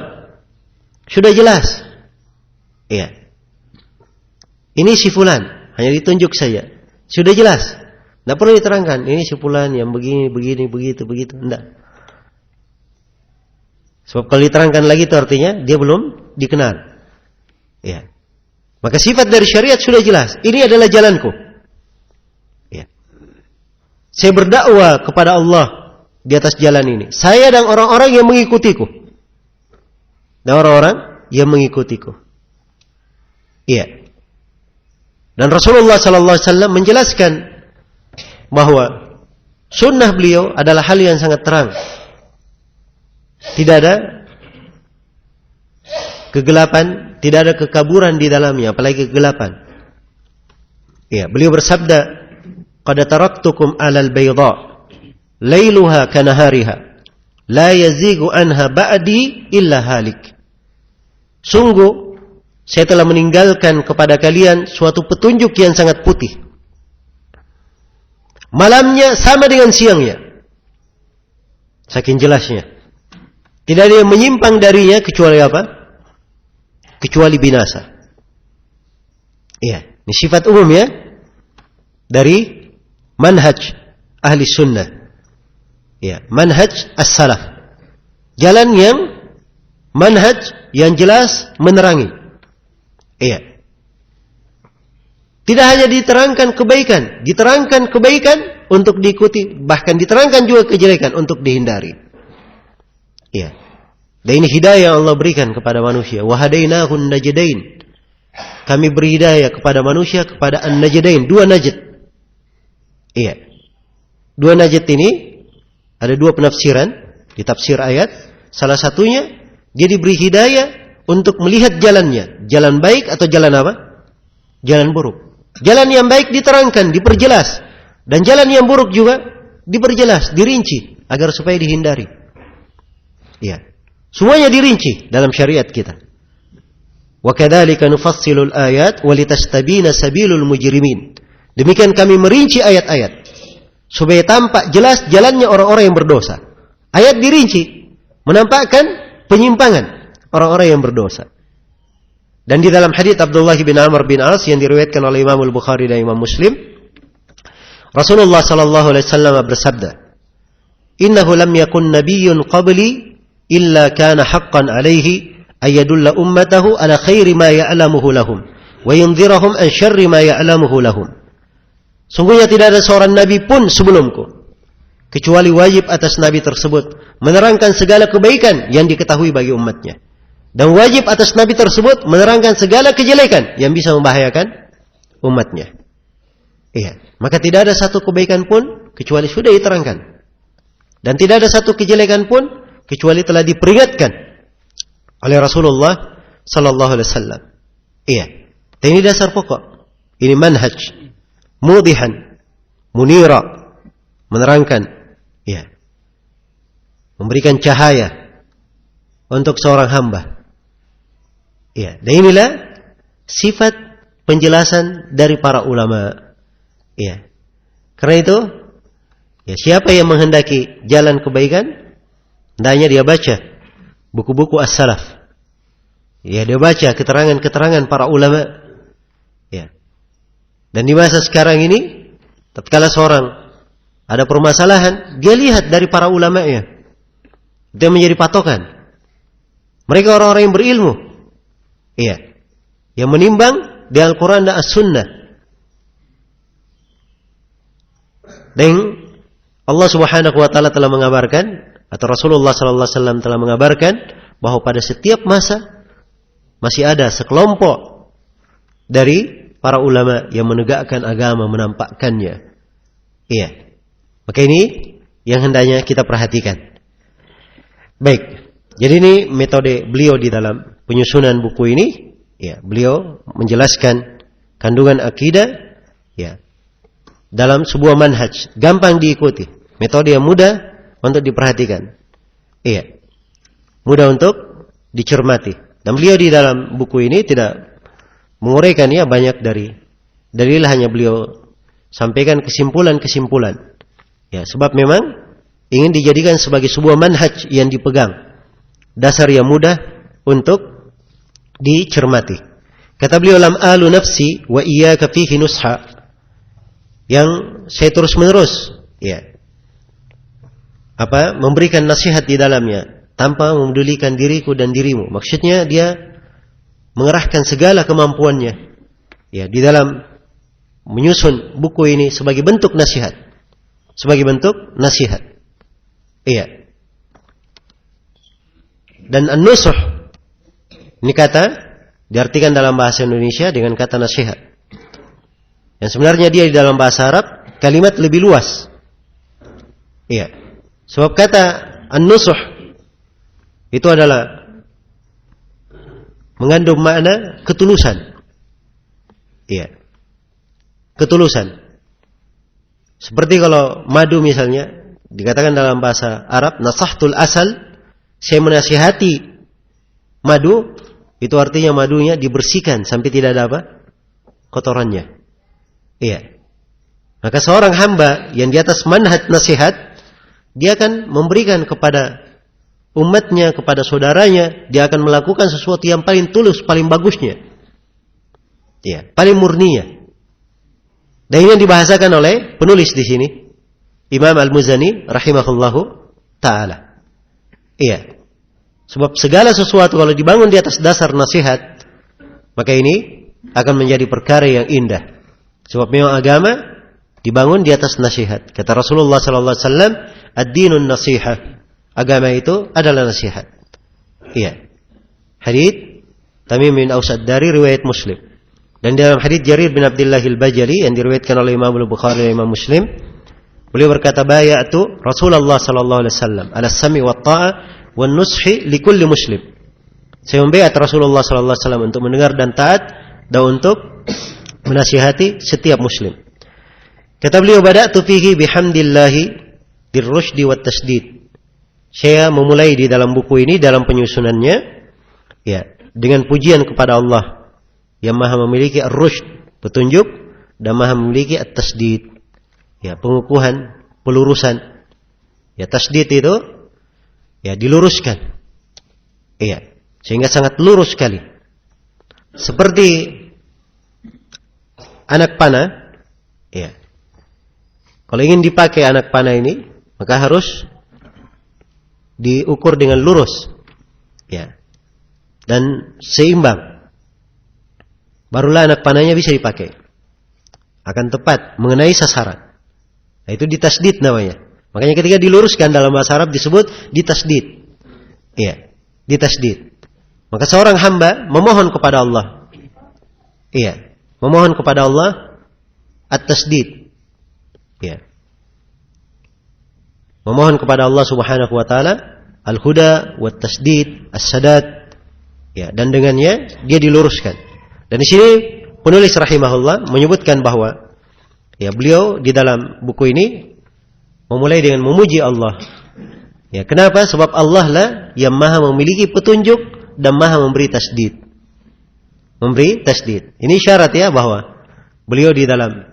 Sudah jelas. Iya. Ini si fulan, hanya ditunjuk saja. Sudah jelas. Tidak perlu diterangkan. Ini si fulan yang begini, begitu. Tidak. Sebab kalau diterangkan lagi itu artinya dia belum dikenal. Iya. Maka sifat dari syariat sudah jelas. Ini adalah jalanku. Iya. Saya berdakwah kepada Allah di atas jalan ini. Saya dan orang-orang yang mengikutiku. Dan orang-orang yang mengikutiku. Iya. Dan Rasulullah sallallahu alaihi wasallam menjelaskan bahwa sunnah beliau adalah hal yang sangat terang. Tidak ada kegelapan, tidak ada kekaburan di dalamnya, apalagi kegelapan. Iya, beliau bersabda, "Qad taraktukum 'alal bayda, lailuha kanahariha, la yazigu anha ba'di illa halik." Sungguh saya telah meninggalkan kepada kalian suatu petunjuk yang sangat putih. Malamnya sama dengan siangnya. Saking jelasnya. Tidak ada yang menyimpang darinya kecuali apa? Kecuali binasa. Iya, ini sifat umum ya dari manhaj ahli sunnah. Iya, manhaj as-salaf. Jalan yang manhaj yang jelas menerangi. Iya. Tidak hanya diterangkan kebaikan untuk diikuti, bahkan diterangkan juga kejelekan untuk dihindari. Iya. Dan ini hidayah yang Allah berikan kepada manusia. Wa hadainahun najdain. Kami beri hidayah kepada manusia kepada an-najdain, dua najd. Iya. Dua najd ini ada dua penafsiran di tafsir ayat. Salah satunya dia diberi hidayah untuk melihat jalannya, jalan baik atau jalan apa? Jalan buruk. Jalan yang baik diterangkan, diperjelas, dan jalan yang buruk juga diperjelas, dirinci agar supaya dihindari. Iya. Semuanya dirinci dalam syariat kita. Wa kadzalika nufassilul ayat wa litastabina sabilul mujrimin. Demikian kami merinci ayat-ayat supaya tampak jelas jalannya orang-orang yang berdosa. Ayat dirinci menampakkan penyimpangan orang-orang yang berdosa. Dan di dalam hadits Abdullah bin Amr bin As yang diriwayatkan oleh Imam Al-Bukhari dan Imam Muslim, Rasulullah sallallahu alaihi wasallam bersabda, "Innahu lam yakun nabiyyun qabli illa kana haqqan alaihi ayadulla ummatahu ala khairi ma ya'lamuhu lahum wa yunzirahum an syarri ma ya'lamuhu lahum." Sungguhnya tidak ada seorang nabi pun sebelumku kecuali wajib atas nabi tersebut menerangkan segala kebaikan yang diketahui bagi umatnya. Dan wajib atas nabi tersebut menerangkan segala kejelekan yang bisa membahayakan umatnya. Iya, maka tidak ada satu kebaikan pun kecuali sudah diterangkan. Dan tidak ada satu kejelekan pun kecuali telah diperingatkan oleh Rasulullah sallallahu alaihi wasallam. Iya. Dan ini dasar pokok. Ini manhaj mudihan, munira, menerangkan, iya. Memberikan cahaya untuk seorang hamba. Ya, dan inilah sifat penjelasan dari para ulama. Ya. Karena itu, ya, siapa yang menghendaki jalan kebaikan, hendaknya dia baca buku-buku as-salaf. Ya, dia baca keterangan-keterangan para ulama. Ya. Dan di masa sekarang ini, tatkala seorang ada permasalahan, dia lihat dari para ulamanya. Dia menjadi patokan. Mereka orang-orang yang berilmu. Iya. Yang menimbang di Al-Quran dan As-Sunnah. Dan Allah Subhanahu wa taala telah mengabarkan, atau Rasulullah sallallahu alaihi wasallam telah mengabarkan, bahwa pada setiap masa masih ada sekelompok dari para ulama yang menegakkan agama, menampakkannya. Iya. Maka ini yang hendaknya kita perhatikan. Baik. Jadi ini metode beliau di dalam penyusunan buku ini. Ya, beliau menjelaskan kandungan akidah, ya, dalam sebuah manhaj, gampang diikuti, metode yang mudah untuk diperhatikan, iya, mudah untuk dicermati. Dan beliau di dalam buku ini tidak menguraikan ya banyak dari dalil, hanya beliau sampaikan kesimpulan-kesimpulan. Ya, sebab memang ingin dijadikan sebagai sebuah manhaj yang dipegang, dasar yang mudah untuk dicermati. Kata beliau, lam alu nafsi wa iyyaka fihi nusha, yang saya terus menerus ya memberikan nasihat di dalamnya tanpa memedulikan diriku dan dirimu. Maksudnya dia mengerahkan segala kemampuannya ya di dalam menyusun buku ini sebagai bentuk nasihat. Sebagai bentuk nasihat. Iya. Dan an-nusuh ini kata diartikan dalam bahasa Indonesia dengan kata nasihat. Yang sebenarnya dia di dalam bahasa Arab kalimat lebih luas. Iya. Sebab kata an-nusuh itu adalah mengandung makna ketulusan. Iya. Ketulusan. Seperti kalau madu misalnya dikatakan dalam bahasa Arab nasahtul asal, saya menasihati madu, itu artinya madunya dibersihkan sampai tidak ada apa? Kotorannya. Iya. Maka seorang hamba yang di atas manhaj nasihat, dia akan memberikan kepada umatnya, kepada saudaranya, dia akan melakukan sesuatu yang paling tulus, paling bagusnya. Iya, paling murninya. Dan ini yang dibahasakan oleh penulis di sini, Imam Al-Muzani rahimahullahu taala. Iya. Sebab segala sesuatu kalau dibangun di atas dasar nasihat, maka ini akan menjadi perkara yang indah. Sebab memang agama dibangun di atas nasihat. Kata Rasulullah sallallahu alaihi wasallam, ad-dinun nasihah. Agama itu adalah nasihat. Iya. Hadits Tamim bin Aus ad-Dari riwayat Muslim. Dan dalam hadits Jarir bin Abdullah al-Bajali yang diriwayatkan oleh Imam Al-Bukhari dan Imam Muslim, beliau berkata, bayatu Rasulullah sallallahu alaihi wasallam ala sami wa ta'ah wan nushi likulli muslim. Saya membaiat Rasulullah sallallahu alaihi wasallam untuk mendengar dan taat dan untuk menasihati setiap muslim. Kata beliau, bada'tu fihi bihamdillahi birrusydi wat tasdid. Saya memulai di dalam buku ini, dalam penyusunannya ya, dengan pujian kepada Allah yang Maha memiliki ar-rusyd, petunjuk, dan Maha memiliki at-tasdid, ya, pengukuhan, pelurusan. Ya, tasdid itu ya diluruskan. Iya, sehingga sangat lurus sekali. Seperti anak panah, ya. Kalau ingin dipakai anak panah ini, maka harus diukur dengan lurus, ya, dan seimbang. Barulah anak panahnya bisa dipakai, akan tepat mengenai sasaran. Nah, itu ditasdid namanya. Makanya ketika diluruskan dalam bahasa Arab disebut ditasdid. Iya, ditasdid. Maka seorang hamba memohon kepada Allah. Iya, memohon kepada Allah at-tasdid. Iya. Memohon kepada Allah Subhanahu wa taala al-huda wat tasdid, as-sadad. Ya, dan dengannya dia diluruskan. Dan di sini penulis rahimahullah menyebutkan bahwa ya beliau di dalam buku ini memulai dengan memuji Allah. Ya, kenapa? Sebab Allah lah yang Maha memiliki petunjuk dan Maha memberi tasdid. Memberi tasdid. Ini syarat ya bahwa beliau di dalam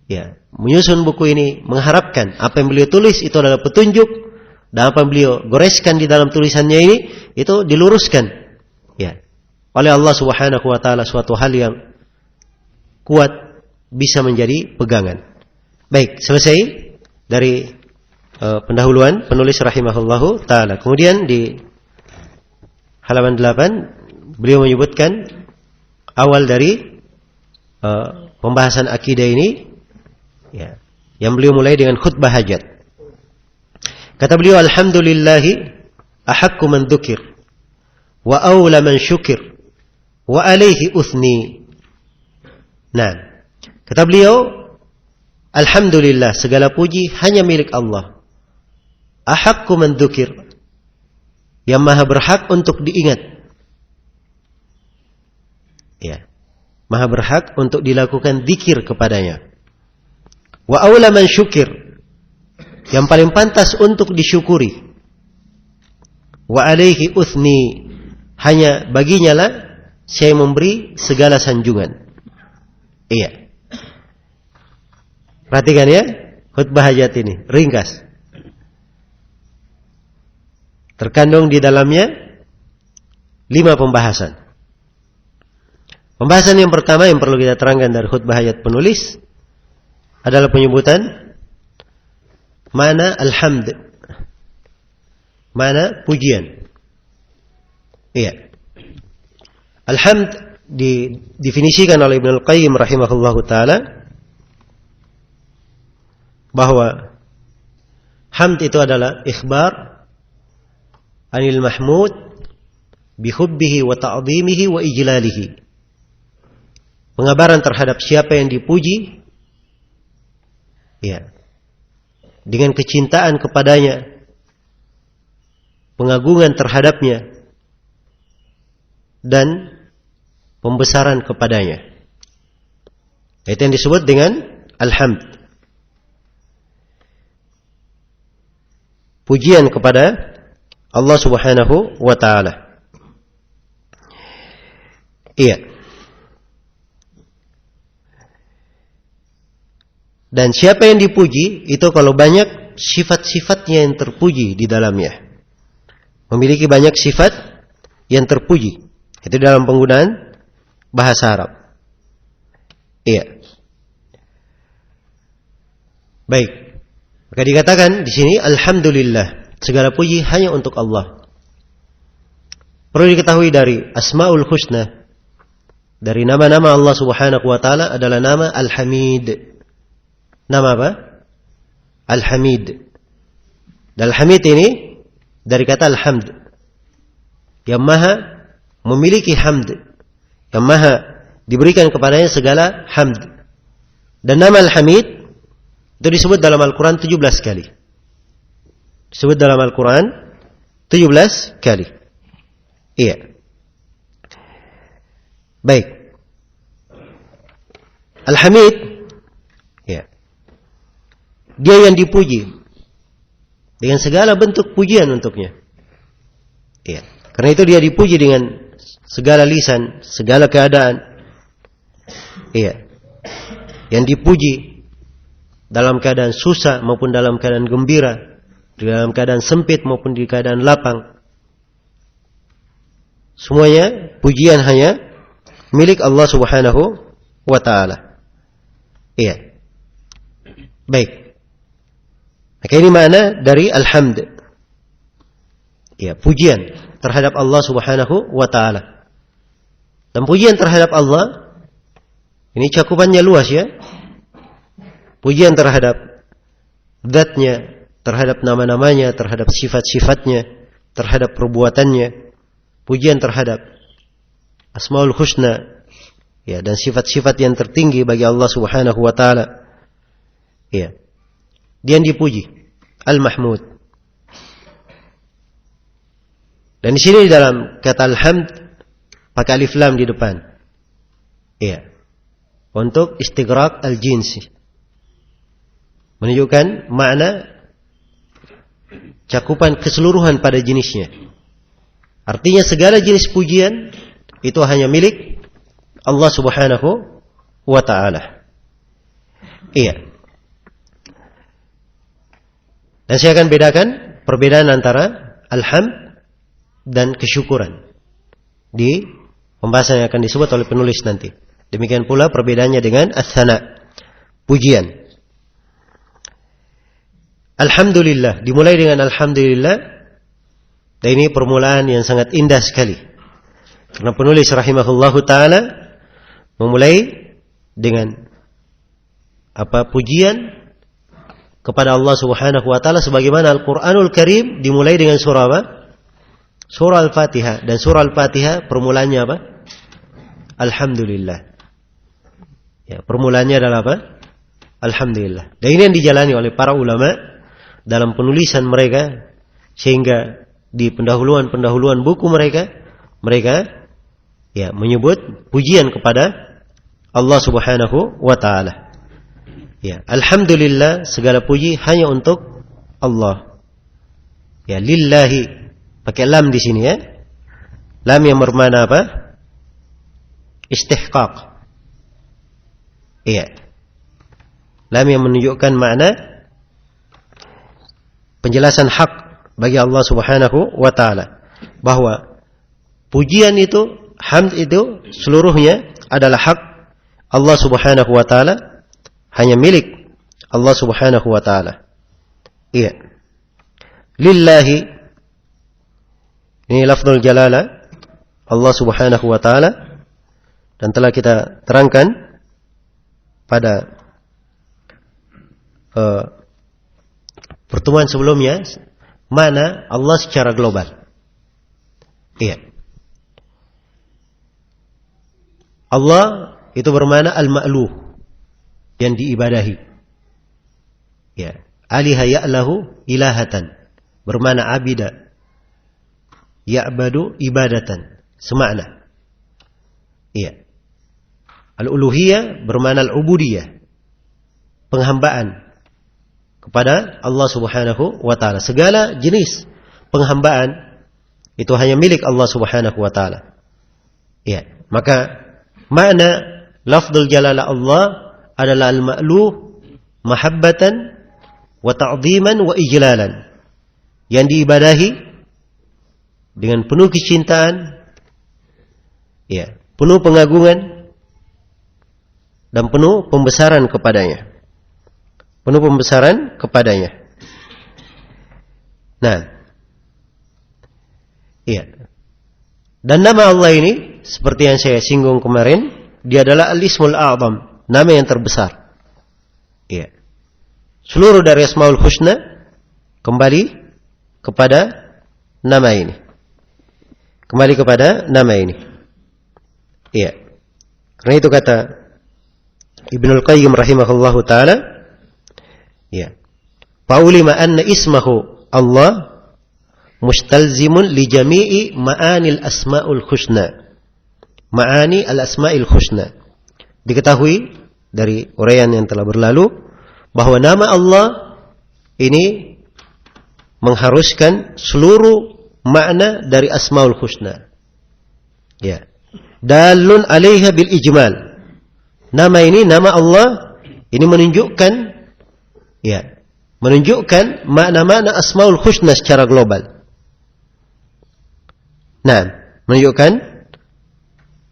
ya menyusun buku ini mengharapkan apa yang beliau tulis itu adalah petunjuk, dan apa yang beliau goreskan di dalam tulisannya ini itu diluruskan. Ya, oleh Allah Subhanahu wa taala suatu hal yang kuat bisa menjadi pegangan. Baik, selesai dari pendahuluan penulis rahimahullahu taala. Kemudian di halaman 8 beliau menyebutkan awal dari pembahasan akidah ini, ya, yang beliau mulai dengan khutbah hajat. Kata beliau, alhamdulillahi ahaqqu man dzukir wa aula man syukir wa alaihi uthni. Nah, kata beliau, alhamdulillah, segala puji hanya milik Allah. Ahaqqu man dzukir, yang maha berhak untuk diingat. Ya, maha berhak untuk dilakukan zikir kepadanya. Wa aula man syukir, yang paling pantas untuk disyukuri. Wa alaihi uthni, hanya baginya lah saya memberi segala sanjungan. Iya. Perhatikan ya, khutbah hajat ini ringkas. Terkandung di dalamnya 5 pembahasan. Pembahasan yang pertama yang perlu kita terangkan dari khutbah hajat penulis adalah penyebutan mana alhamd, mana pujian. Iya. Alhamd didefinisikan oleh Ibnu Al-Qayyim rahimahullahu taala bahwa hamd itu adalah ikhbar anil mahmud bihubbihi wa ta'zimihi wa ijlalihi. Pengabaran terhadap siapa yang dipuji, ya, dengan kecintaan kepadanya, pengagungan terhadapnya, dan pembesaran kepadanya. Itu yang disebut dengan alhamd. Pujian kepada Allah Subhanahu wa taala. Iya. Dan siapa yang dipuji itu kalau banyak sifat-sifatnya yang terpuji di dalamnya. Memiliki banyak sifat yang terpuji. Itu dalam penggunaan bahasa Arab. Iya. Baik. Maka dikatakan di sini alhamdulillah, segala puji hanya untuk Allah. Perlu diketahui dari Asmaul Husna, dari nama-nama Allah Subhanahu wa taala adalah nama Al-Hamid. Nama apa? Al-Hamid. Dan Al-Hamid ini dari kata Al-Hamd, yang maha memiliki hamd, yang maha diberikan kepadanya segala hamd. Dan nama Al-Hamid itu disebut dalam Al-Quran 17 kali. Disebut dalam Al-Quran 17 kali. Iya. Baik. Al-Hamid, ya, dia yang dipuji dengan segala bentuk pujian untuknya. Iya. Karena itu dia dipuji dengan segala lisan, segala keadaan. Iya. Yang dipuji dalam keadaan susah maupun dalam keadaan gembira, dalam keadaan sempit maupun di keadaan lapang. Semuanya pujian hanya milik Allah Subhanahu wa taala. Iya. Baik. Maka ini makna dari alhamd. Ya, pujian terhadap Allah Subhanahu wa taala. Dan pujian terhadap Allah ini cakupannya luas ya. Pujian terhadap zatnya, terhadap nama-namanya, terhadap sifat-sifatnya, terhadap perbuatannya. Pujian terhadap Asmaul Husna, ya, dan sifat-sifat yang tertinggi bagi Allah Subhanahu wa taala. Ya. Dia yang dipuji, Al-Mahmud. Dan di sini dalam kata alhamd pakai alif lam di depan. Iya. Untuk istighraq al-jinsi. Menunjukkan makna cakupan keseluruhan pada jenisnya. Artinya segala jenis pujian itu hanya milik Allah Subhanahu wa taala. Iya. Dan saya akan bedakan perbedaan antara alhamd dan kesyukuran di Pembahasan yang akan disebut oleh penulis nanti. Demikian pula perbedaannya dengan ats-tsana, pujian. Alhamdulillah, dimulai dengan alhamdulillah. Dan ini permulaan yang sangat indah sekali. Karena penulis rahimahullahu ta'ala memulai dengan pujian kepada Allah Subhanahu wa taala, sebagaimana Al-Qur'anul Karim dimulai dengan surah apa? Surah Al-Fatihah, dan surah Al-Fatihah permulaannya apa? Alhamdulillah. Ya, permulaannya adalah apa? Alhamdulillah. Dan ini yang dijalani oleh para ulama dalam penulisan mereka, sehingga di pendahuluan buku mereka ya menyebut pujian kepada Allah Subhanahu wa taala. Ya, alhamdulillah, segala puji hanya untuk Allah. Ya, lillahi, pakai lam di sini ya. Lam yang bermakna apa? Istihqaq. Iya. Lam yang menunjukkan makna penjelasan hak bagi Allah Subhanahu wa taala, bahwa pujian itu, hamd itu seluruhnya adalah hak Allah Subhanahu wa taala, hanya milik Allah Subhanahu wa taala. Iya. Lillahi, ini lafzul jalalah Allah Subhanahu wa taala, dan telah kita terangkan pada pertemuan sebelumnya mana Allah secara global. Iya. Allah itu bermakna al-ma'luh, yang diibadahi. Ya, aliha ya'lahu ilahatan, bermakna abida, ya'badu ibadatan, semakna. Iya. Al-uluhiyah bermakna al-ubudiyah, penghambaan kepada Allah Subhanahu wa taala. Segala jenis penghambaan itu hanya milik Allah Subhanahu wa taala. Iya, maka makna lafzul jalalah Allah adalah al-ma'luh mahabbatan wa ta'ziman wa ijlalan, yang diibadahi dengan penuh kecintaan, ya, penuh pengagungan dan penuh pembesaran kepadanya. Penuh pembesaran kepadanya. Nah, iya. Dan nama Allah ini, seperti yang saya singgung kemarin, dia adalah al-ismul a'zam, nama yang terbesar. Iya. Seluruh dari Asmaul Husna kembali kepada nama ini. Kembali kepada nama ini. Iya. Karena itu kata Ibnul Qayyim rahimahullahu taala, ya. Faulima anna ismahu Allah mustalzimun li jami'i ma'anil asma'ul husna. Ma'ani al-asma'il husna. Diketahui dari uraian yang telah berlalu bahwa nama Allah ini mengharuskan seluruh makna dari asmaul husna. Ya. Dalun 'alaiha bil ijmal. Nama ini, nama Allah ini menunjukkan, ya, menunjukkan makna-makna asmaul husna secara global. Nah, menunjukkan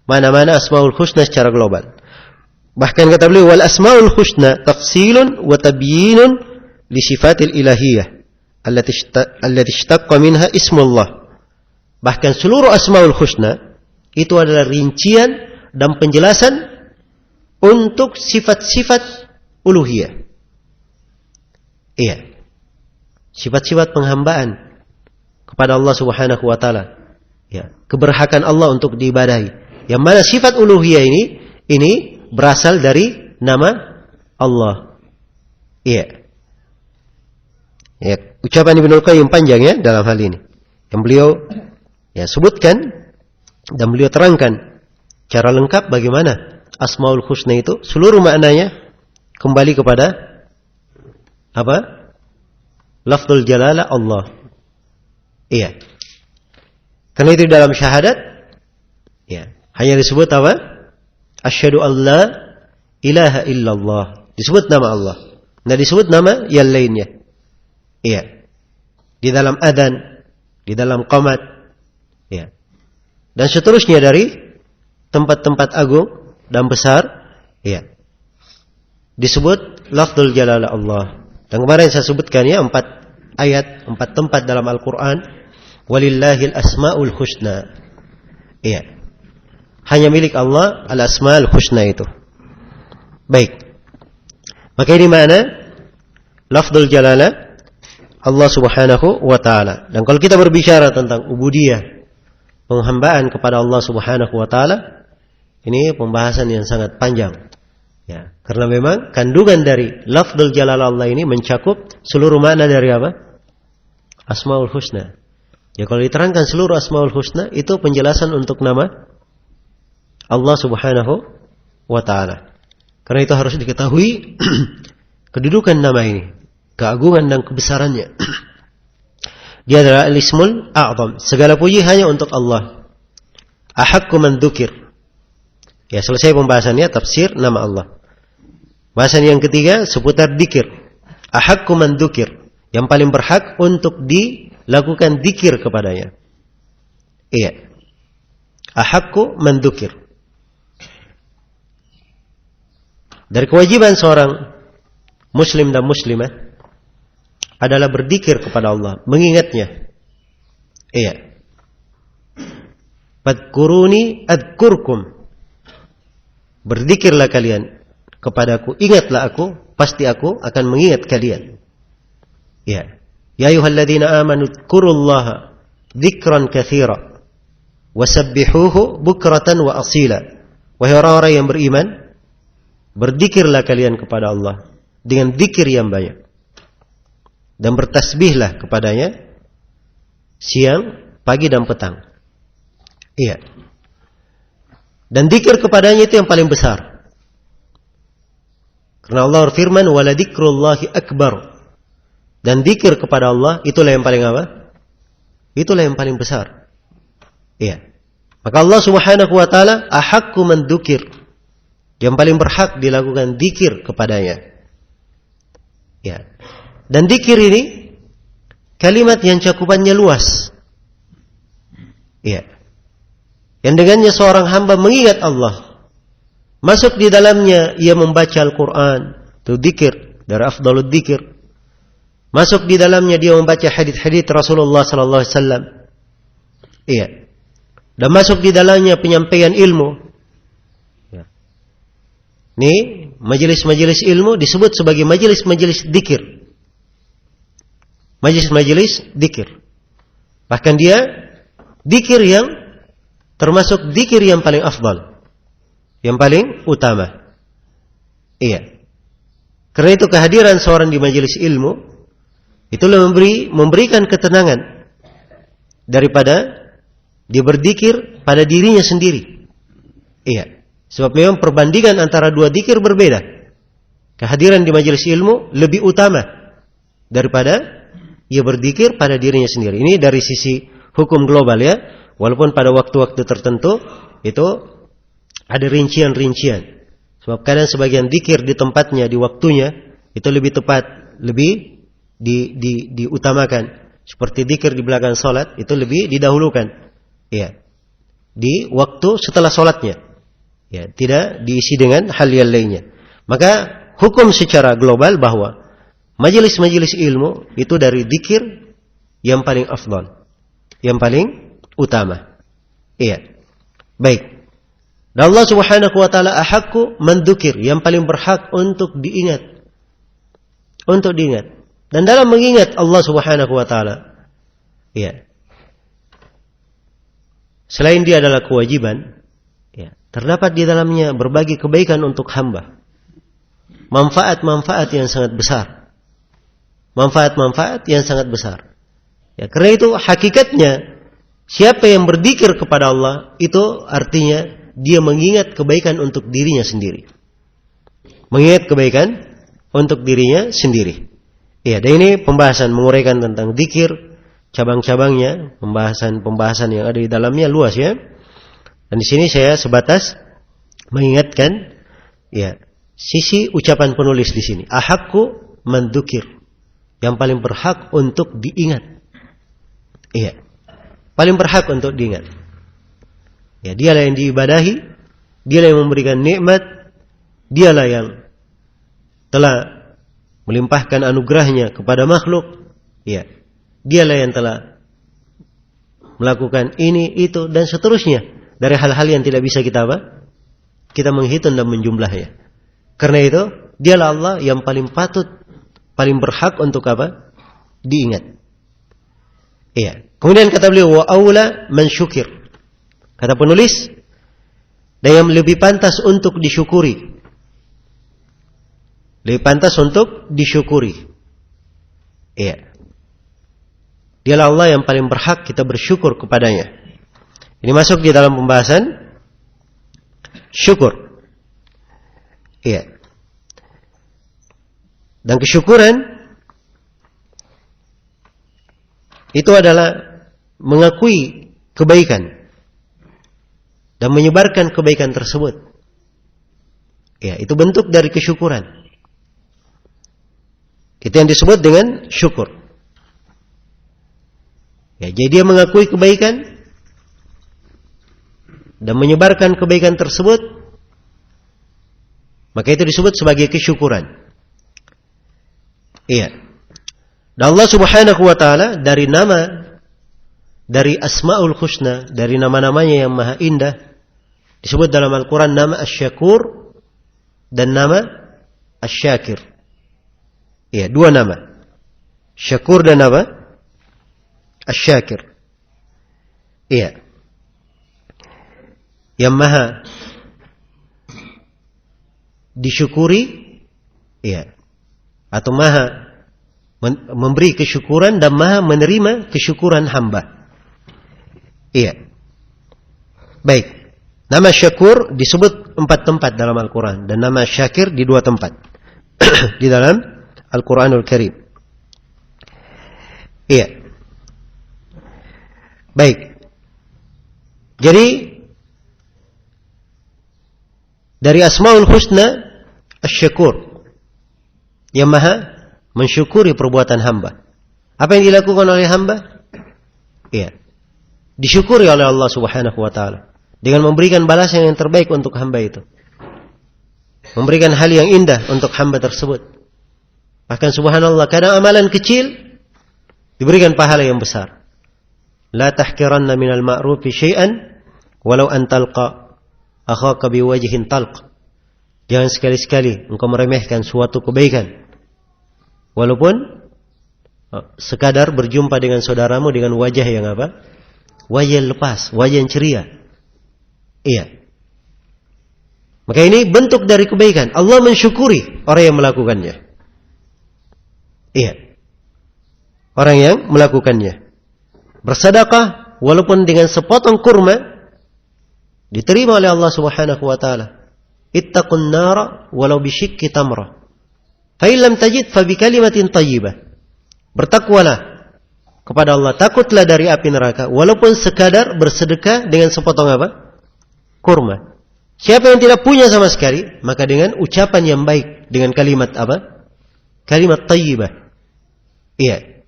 makna-makna asmaul husna secara global. Bahkan kata beliau, wal asmaul husna tafsilun wa tabyinun li sifatil ilahiyah allati ishtaqqa minha ismullah. Bahkan seluruh asmaul husna itu adalah rincian dan penjelasan untuk sifat-sifat uluhiyah. Iya. Sifat-sifat penghambaan kepada Allah Subhanahu wa taala. Ya, keberhakan Allah untuk diibadahi. Yang mana sifat uluhiyah ini berasal dari nama Allah. Iya. Ya, ucapan Ibnul Qayyim panjang ya dalam hal ini. Yang beliau ya sebutkan dan beliau terangkan cara lengkap bagaimana Asmaul Husna itu seluruh maknanya kembali kepada apa? Lafzul jalalah Allah. Iya. Karena itu dalam syahadat ya, hanya disebut apa? Asyhadu an la ilaha illallah. Disebut nama Allah. Nah, disebut nama yang lainnya. Iya. Di dalam adzan, di dalam qamat, ya. Dan seterusnya dari tempat-tempat agung dan besar, ya, disebut lafzul jalalah Allah. Dan kemarin saya sebutkan ya 4 ayat, 4 tempat dalam Al-Quran. Walillahil asma'ul husna. Iya. Hanya milik Allah al-asma'ul husna itu. Baik. Maka ini mana? Lafzul jalalah Allah Subhanahu wa taala. Dan kalau kita berbicara tentang ubudiyah, penghambaan kepada Allah Subhanahu wa taala, ini pembahasan yang sangat panjang. Ya, karena memang kandungan dari lafzul jalalah Allah ini mencakup seluruh makna dari apa? Asmaul husna. Ya, kalau diterangkan seluruh asmaul husna itu penjelasan untuk nama Allah Subhanahu wa taala. Karena itu harus diketahui kedudukan nama ini, keagungan dan kebesarannya. Dia adalah al-ismul a'zam. Segala puji hanya untuk Allah. Ahaqqu man dzukir. Ya, selesai pembahasannya tafsir nama Allah. Bahasan yang ketiga seputar dzikir. Ahaqqu man dzukir. Yang paling berhak untuk dilakukan dzikir kepadanya. Iya. Ahaqqu man dzukir. Dari kewajiban seorang muslim dan muslimah adalah berzikir kepada Allah, mengingatnya. Iya. Fadkuruni adzkurkum. Berzikirlah kalian kepadaku, ingatlah aku, pasti aku akan mengingat kalian. Ya. Ya ayyuhalladzina amanu dzkurullaha dzikran katsira wasabbihuhu bukratan wa asila. Wahai orang-orang yang beriman, berzikirlah kalian kepada Allah dengan zikir yang banyak. Dan bertasbihlah kepadanya siang, pagi dan petang. Iya. Dan zikir kepadanya itu yang paling besar. Karena Allah berfirman, "Wala dzikrullahi akbar." Dan zikir kepada Allah itulah yang paling apa? Itulah yang paling besar. Iya. Maka Allah Subhanahu wa taala ahaqqu man dzukir. Yang paling berhak dilakukan zikir kepadanya. Ya. Dan zikir ini kalimat yang cakupannya luas. Ya. Yang dengannya seorang hamba mengingat Allah. Masuk di dalamnya ia membaca Al-Quran. Itu zikir dari afdalud zikir. Masuk di dalamnya dia membaca hadits-hadits Rasulullah sallallahu alaihi wasallam. Iya. Dan masuk di dalamnya penyampaian ilmu. Ya. Ini majelis-majelis ilmu disebut sebagai majelis-majelis zikir. Majelis-majelis zikir. Bahkan dia zikir yang termasuk zikir yang paling afdal. Yang paling utama. Iya. Karena itu kehadiran seorang di majelis ilmu itulah memberikan ketenangan daripada dia berzikir pada dirinya sendiri. Iya. Sebab memang perbandingan antara dua zikir berbeda. Kehadiran di majelis ilmu lebih utama daripada ia berzikir pada dirinya sendiri. Ini dari sisi hukum global ya. Walaupun pada waktu-waktu tertentu itu ada rincian-rincian. Sebab kadang sebagian zikir di tempatnya, di waktunya itu lebih tepat, lebih diutamakan. Seperti zikir di belakang salat itu lebih didahulukan. Ya. Di waktu setelah salatnya. Ya, tidak diisi dengan hal yang lainnya. Maka hukum secara global bahwa majelis-majelis ilmu itu dari zikir yang paling afdal, yang paling utama. Iya. Baik. Dan Allah Subhanahu wa taala ahaqqu man dzukir, yang paling berhak untuk diingat. Untuk diingat. Dan dalam mengingat Allah Subhanahu wa taala, ya. Selain dia adalah kewajiban, ya, terdapat di dalamnya berbagai kebaikan untuk hamba. Manfaat-manfaat yang sangat besar. Manfaat-manfaat yang sangat besar. Ya, karena itu hakikatnya siapa yang berzikir kepada Allah itu artinya dia mengingat kebaikan untuk dirinya sendiri. Mengingat kebaikan untuk dirinya sendiri. Ya, dan ini pembahasan menguraikan tentang zikir, cabang-cabangnya, pembahasan yang ada di dalamnya luas ya. Dan di sini saya sebatas mengingatkan ya sisi ucapan penulis di sini. Ahaqqu man dzukir, yang paling berhak untuk diingat. Iya. Paling berhak untuk diingat. Ya, dialah yang diibadahi Dialah yang memberikan nikmat, dialah yang telah melimpahkan anugerahnya kepada makhluk. Ya, dialah yang telah melakukan ini, itu, dan seterusnya dari hal-hal yang tidak bisa kita kita menghitung dan menjumlahnya. Karena itu, dialah Allah yang paling patut, paling berhak untuk diingat. Iya. Kemudian kata beliau, wa aula man syukir. Kata penulis, dan yang lebih pantas untuk disyukuri. Lebih pantas untuk disyukuri. Iya. Dialah Allah yang paling berhak kita bersyukur kepadanya. Ini masuk di dalam pembahasan syukur. Iya. Dan kesyukuran itu adalah mengakui kebaikan dan menyebarkan kebaikan tersebut. Ya, itu bentuk dari kesyukuran. Itu yang disebut dengan syukur. Ya, jadi dia mengakui kebaikan dan menyebarkan kebaikan tersebut, maka itu disebut sebagai kesyukuran. Iya. Dan Allah Subhanahu wa taala dari Asmaul Husna, dari nama-namanya yang maha indah, disebut dalam Al-Quran nama Asy-Syakur dan nama Asy-Syakir. Iya, dua nama. Syakur dan apa? Asy-Syakir. Iya. Yang maha disyukuri, iya. Atau maha memberi kesyukuran dan maha menerima kesyukuran hamba. Iya. Baik. Nama Syakur disebut 4 tempat dalam Al-Quran. Dan nama Syakir di 2 tempat. Di dalam Al-Quranul Karim. Iya. Baik. Jadi, dari Asmaul Husna, Asy-Syakur. Yang maha mensyukuri perbuatan hamba. Apa yang dilakukan oleh hamba? Iya. Disyukuri oleh Allah Subhanahu wa taala dengan memberikan balasan yang terbaik untuk hamba itu. Memberikan hal yang indah untuk hamba tersebut. Bahkan subhanallah, kadang amalan kecil diberikan pahala yang besar. La tahqiranna minal ma'rufi syai'an walau an talqa akhaka biwajhin talq. Jangan sekali-sekali engkau meremehkan suatu kebaikan, walaupun sekadar berjumpa dengan saudaramu dengan wajah yang apa? Wajah yang lepas, wajah yang ceria. Iya. Maka ini bentuk dari kebaikan. Allah mensyukuri orang yang melakukannya. Iya. Orang yang melakukannya. Bersedekah walaupun dengan sepotong kurma diterima oleh Allah Subhanahu wa taala. Ittaqun nara walau bisyikki tamrah. Fa in lam tajid fa bi kalimatin thayyibah. Bertakwalah kepada Allah, takutlah dari api neraka walaupun sekadar bersedekah dengan sepotong apa? Kurma. Siapa yang tidak punya sama sekali, maka dengan ucapan yang baik, dengan kalimat apa? Kalimat thayyibah. Iya.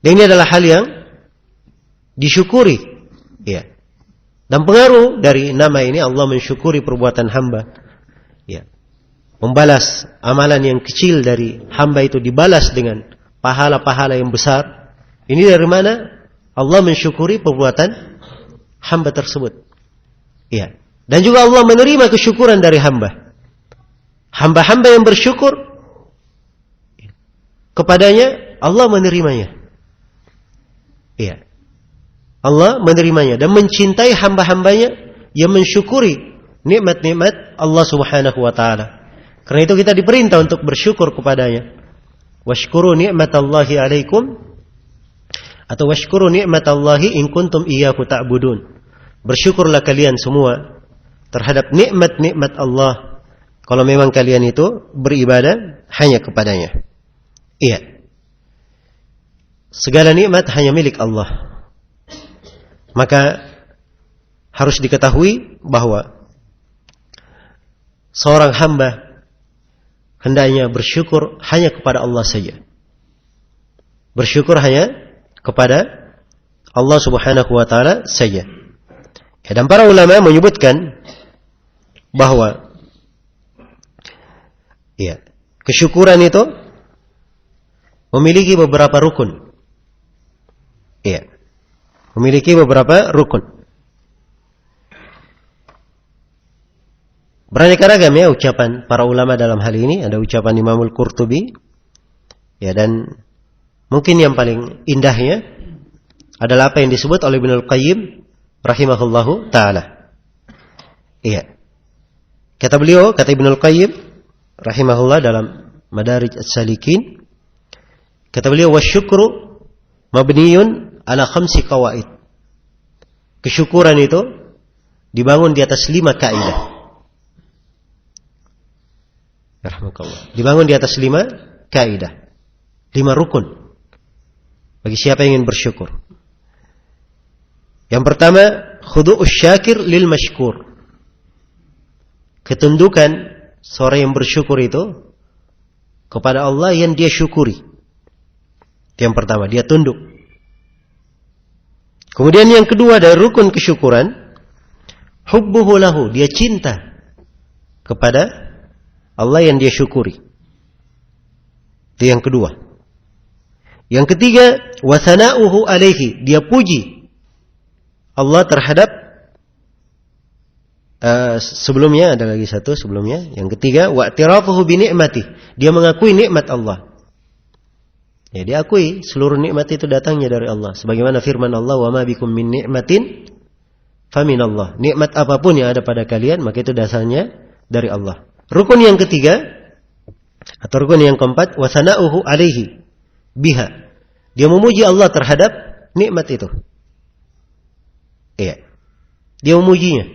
Dan ini adalah hal yang disyukuri. Iya. Dan pengaruh dari nama ini Allah mensyukuri perbuatan hamba. Ya. Membalas amalan yang kecil dari hamba itu dibalas dengan pahala-pahala yang besar. Ini dari mana? Allah mensyukuri perbuatan hamba tersebut. Ya. Dan juga Allah menerima kesyukuran dari hamba. Hamba-hamba yang bersyukur kepadanya, Allah menerimanya. Ya. Allah menerimanya dan mencintai hamba-hambanya yang mensyukuri nikmat-nikmat Allah Subhanahu wa taala. Karena itu kita diperintah untuk bersyukur kepadanya. Washkuru ni'matallahi 'alaikum atau washkuru ni'matallahi in kuntum iyyahu ta'budun. Bersyukurlah kalian semua terhadap nikmat-nikmat Allah kalau memang kalian itu beribadah hanya kepadanya. Iya. Segala nikmat hanya milik Allah. Maka harus diketahui bahwa seorang hamba hendaknya bersyukur hanya kepada Allah saja. Bersyukur hanya kepada Allah Subhanahu wa taala saja. Ya, dan para ulama menyebutkan bahwa kesyukuran itu memiliki beberapa rukun. Memiliki beberapa rukun. Beraneka ragam ucapan para ulama dalam hal ini. Ada ucapan Imamul Qurtubi. Dan mungkin yang paling indahnya adalah apa yang disebut oleh Ibnul Qayyim rahimahullahu ta'ala. Kata beliau, kata Ibnul Qayyim rahimahullah dalam Madarij As-Salikin, kata beliau, wasyukru mabniyun ala khamsi qawaid. Kesyukuran itu dibangun di atas 5 kaidah. Rahmakallah. Dibangun di atas 5 kaidah. 5 rukun bagi siapa yang ingin bersyukur. Yang pertama, khudu'us syakir lil mashkur. Ketundukan seorang yang bersyukur itu kepada Allah yang dia syukuri. Yang pertama, dia tunduk. Kemudian yang kedua dari rukun kesyukuran, hubbuhu lahu, dia cinta kepada Allah yang dia syukuri. Itu yang kedua. Yang ketiga, wa thana'uhu alaihi, dia puji Allah terhadap sebelumnya ada lagi satu sebelumnya. Yang ketiga, wa i'tirafuhu bi ni'mati, dia mengakui nikmat Allah. Dia akui seluruh nikmat itu datangnya dari Allah. Sebagaimana firman Allah, wa ma bikum min ni'matin famin Allah. Nikmat apapun yang ada pada kalian, maka itu dasarnya dari Allah. Rukun yang ketiga atau rukun yang keempat, wa thana'uhu alaihi biha, dia memuji Allah terhadap nikmat itu. Dia memujinya.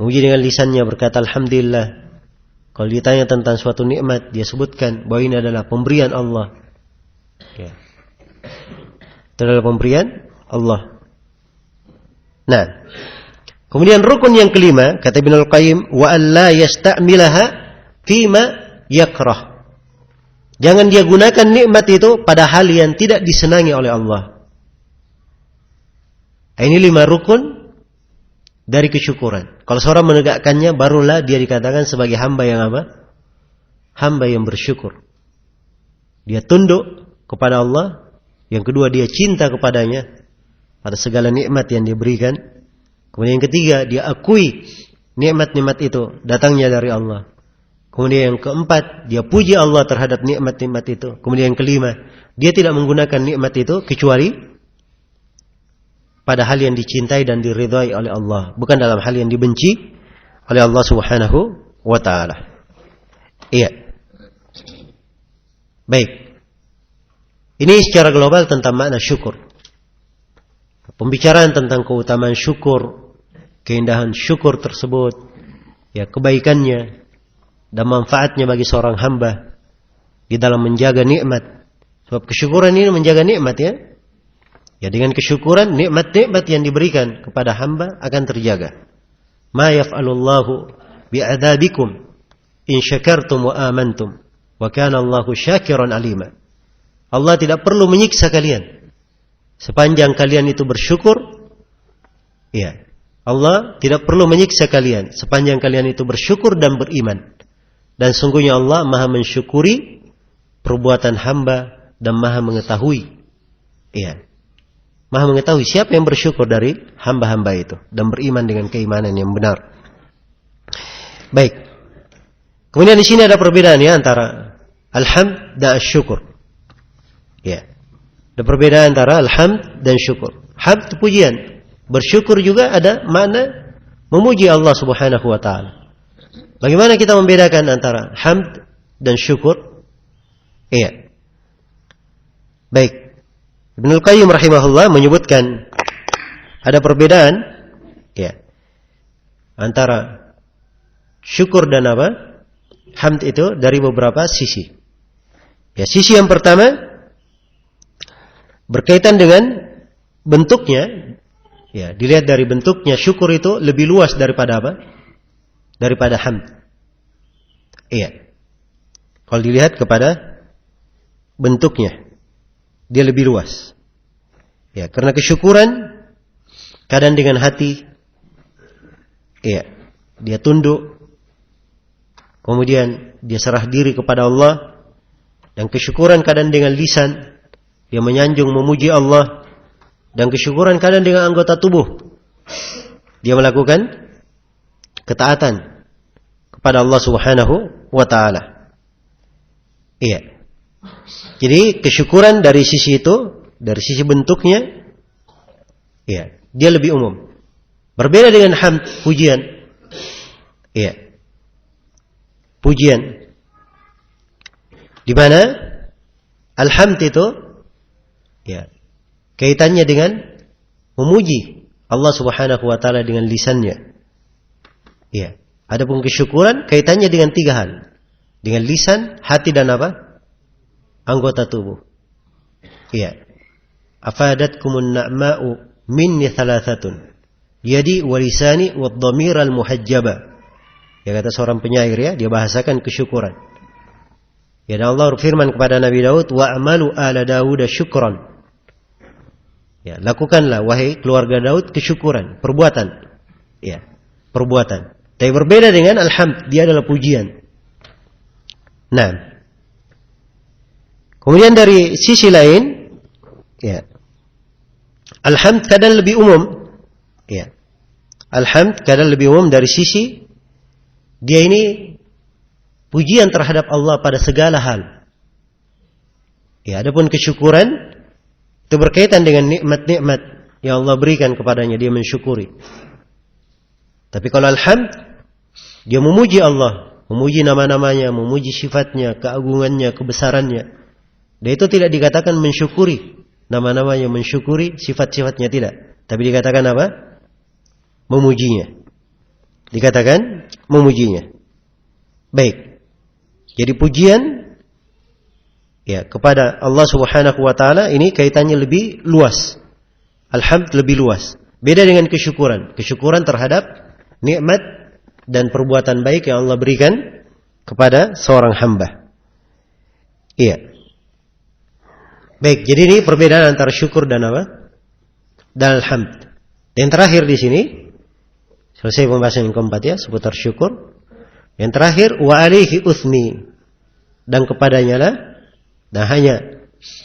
Memuji dengan lisannya, berkata alhamdulillah. Kalau ditanya tentang suatu nikmat, dia sebutkan bahwa ini adalah pemberian Allah. Itu adalah pemberian Allah. Nah, kemudian rukun yang kelima, kata Ibnul Qayyim, wa alla yasta'milaha fima yakrah. Jangan dia gunakan nikmat itu pada hal yang tidak disenangi oleh Allah. Ini 5 rukun dari kesyukuran. Kalau seorang menegakkannya, barulah dia dikatakan sebagai hamba yang apa? Hamba yang bersyukur. Dia tunduk kepada Allah. Yang kedua, dia cinta kepadanya pada segala nikmat yang dia berikan. Kemudian yang ketiga, dia akui nikmat-nikmat itu datangnya dari Allah. Kemudian yang keempat, dia puji Allah terhadap nikmat-nikmat itu. Kemudian yang kelima, dia tidak menggunakan nikmat itu kecuali pada hal yang dicintai dan diridhai oleh Allah, bukan dalam hal yang dibenci oleh Allah Subhanahu wa taala. Baik. Ini secara global tentang makna syukur. Pembicaraan tentang keutamaan syukur, keindahan syukur tersebut, kebaikannya dan manfaatnya bagi seorang hamba di dalam menjaga nikmat. Sebab kesyukuran ini menjaga nikmat dengan kesyukuran nikmat-nikmat yang diberikan kepada hamba akan terjaga. Ma yaf'alullahu bi'adzabikum in syakartum wa amantum wa kana Allahu syakiran alima. Allah tidak perlu menyiksa kalian sepanjang kalian itu bersyukur. Allah tidak perlu menyiksa kalian sepanjang kalian itu bersyukur dan beriman. Dan sungguhnya Allah Maha mensyukuri perbuatan hamba dan Maha mengetahui. Maha mengetahui siapa yang bersyukur dari hamba-hamba itu dan beriman dengan keimanan yang benar. Baik. Kemudian di sini ada perbedaan antara alhamd dan syukur. Ada perbedaan antara alhamd dan syukur. Hamd pujian, bersyukur juga ada makna memuji Allah Subhanahu wa taala. Bagaimana kita membedakan antara hamd dan syukur? Baik. Ibnul Qayyim rahimahullah menyebutkan ada perbedaan antara syukur dan hamd itu dari beberapa sisi. Sisi yang pertama berkaitan dengan bentuknya. Dilihat dari bentuknya, syukur itu lebih luas daripada daripada hamd. Kalau dilihat kepada bentuknya, dia lebih luas. Karena kesyukuran kadang dengan hati, dia tunduk, kemudian dia serah diri kepada Allah, dan kesyukuran kadang dengan lisan, dia menyanjung memuji Allah, dan kesyukuran kadang dengan anggota tubuh, dia melakukan ketaatan kepada Allah Subhanahu wa ta'ala. Iya. Jadi kesyukuran dari sisi itu, dari sisi bentuknya, iya, dia lebih umum. Berbeda dengan hamd, pujian. Iya. Pujian. Di mana alhamd itu, ya, kaitannya dengan memuji Allah Subhanahu wa ta'ala dengan lisannya. Ya. Adapun kesyukuran kaitannya dengan 3 hal. Dengan lisan, hati, dan apa? Anggota tubuh. Ya. Afadatkumun na'ma'u minni thalathatun. Yadi wa lisani wa dhamir al-muhajjaba. Ya, kata seorang penyair, ya, dia bahasakan kesyukuran. Ya, dan Allah berfirman kepada Nabi Daud, wa'amalu ala Daud syukran. Ya, lakukanlah wahai keluarga Daud kesyukuran, perbuatan. Ya, perbuatan. Tapi berbeda dengan alhamd, dia adalah pujian. Nah, kemudian dari sisi lain, ya, alhamd kadang lebih umum. Ya, alhamd kadang lebih umum dari sisi dia ini pujian terhadap Allah pada segala hal. Ya, adapun kesyukuran itu berkaitan dengan nikmat-nikmat yang Allah berikan kepadanya, dia mensyukuri. Tapi kalau alhamd, dia memuji Allah, memuji nama-namanya, memuji sifatnya, keagungannya, kebesarannya. Dan itu tidak dikatakan mensyukuri nama-namanya, mensyukuri sifat-sifatnya, tidak. Tapi dikatakan apa? Memujinya. Dikatakan memujinya. Baik. Jadi pujian, ya, kepada Allah Subhanahu wa ta'ala ini kaitannya lebih luas. Alhamd lebih luas. Beda dengan kesyukuran. Kesyukuran terhadap nikmat dan perbuatan baik yang Allah berikan kepada seorang hamba. Iya. Baik, jadi ini perbedaan antara syukur dan apa? Dan alhamd. Yang terakhir di sini, selesai pembahasan yang keempat, ya, seputar syukur. Yang terakhir, wa alaihi uthni, dan kepadanya lah, dan hanya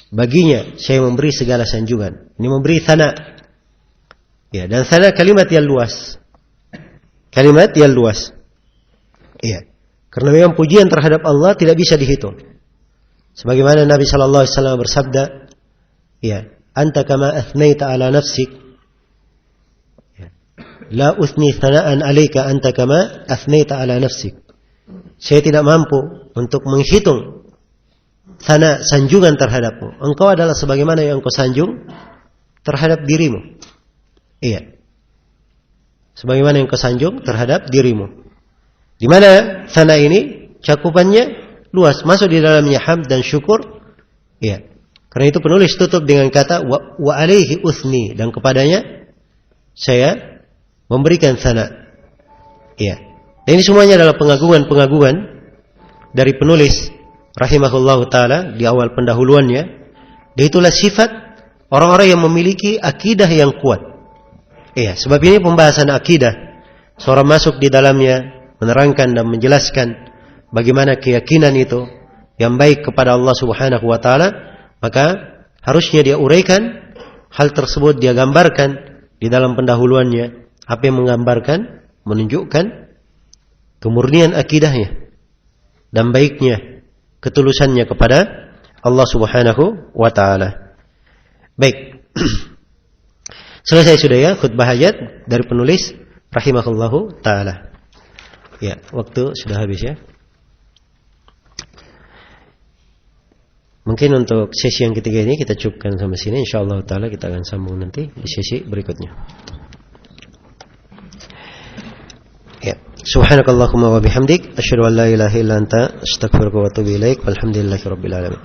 baginya saya memberi segala sanjungan. Ini memberi thana. Ya, dan thana kalimat yang luas. Kalimat yang luas. Ya. Karena memang pujian terhadap Allah tidak bisa dihitung. Sebagaimana Nabi sallallahu alaihi wasallam bersabda, ya, anta kama athnaita ala nafsik. Ya. La uthni thana'an alayka anta kama athnaita ala nafsik. Saya tidak mampu untuk menghitung thana, sanjungan terhadapmu. Engkau adalah sebagaimana yang engkau sanjung terhadap dirimu. Iya. Sebagaimana yang engkau sanjung terhadap dirimu. Di mana thana ini cakupannya luas, masuk di dalamnya hamd dan syukur. Iya. Karena itu penulis tutup dengan kata wa alaihi uthni, dan kepadanya saya memberikan thana. Iya. Dan ini semuanya adalah pengagungan-pengagungan dari penulis rahimahullahu ta'ala di awal pendahuluannya. Dan itulah sifat orang-orang yang memiliki akidah yang kuat. Iya, sebab ini pembahasan akidah. Seorang masuk di dalamnya, menerangkan dan menjelaskan bagaimana keyakinan itu yang baik kepada Allah Subhanahu wa ta'ala, maka harusnya dia uraikan hal tersebut, dia gambarkan di dalam pendahuluannya. Apa yang menggambarkan, menunjukkan kemurnian akidahnya dan baiknya ketulusannya kepada Allah Subhanahu wa ta'ala. Baik. Selesai sudah, ya, khutbah hajat dari penulis rahimahullahu ta'ala. Ya, waktu sudah habis, ya. Mungkin untuk sesi yang ketiga ini kita cukupkan sampai sini. InsyaAllah ta'ala kita akan sambung nanti di sesi berikutnya. Ya. Subhanakallahumma wa bihamdik asyhadu an la ilaha illa anta astaghfiruka wa atubu ilaik. Walhamdulillahirabbil alamin.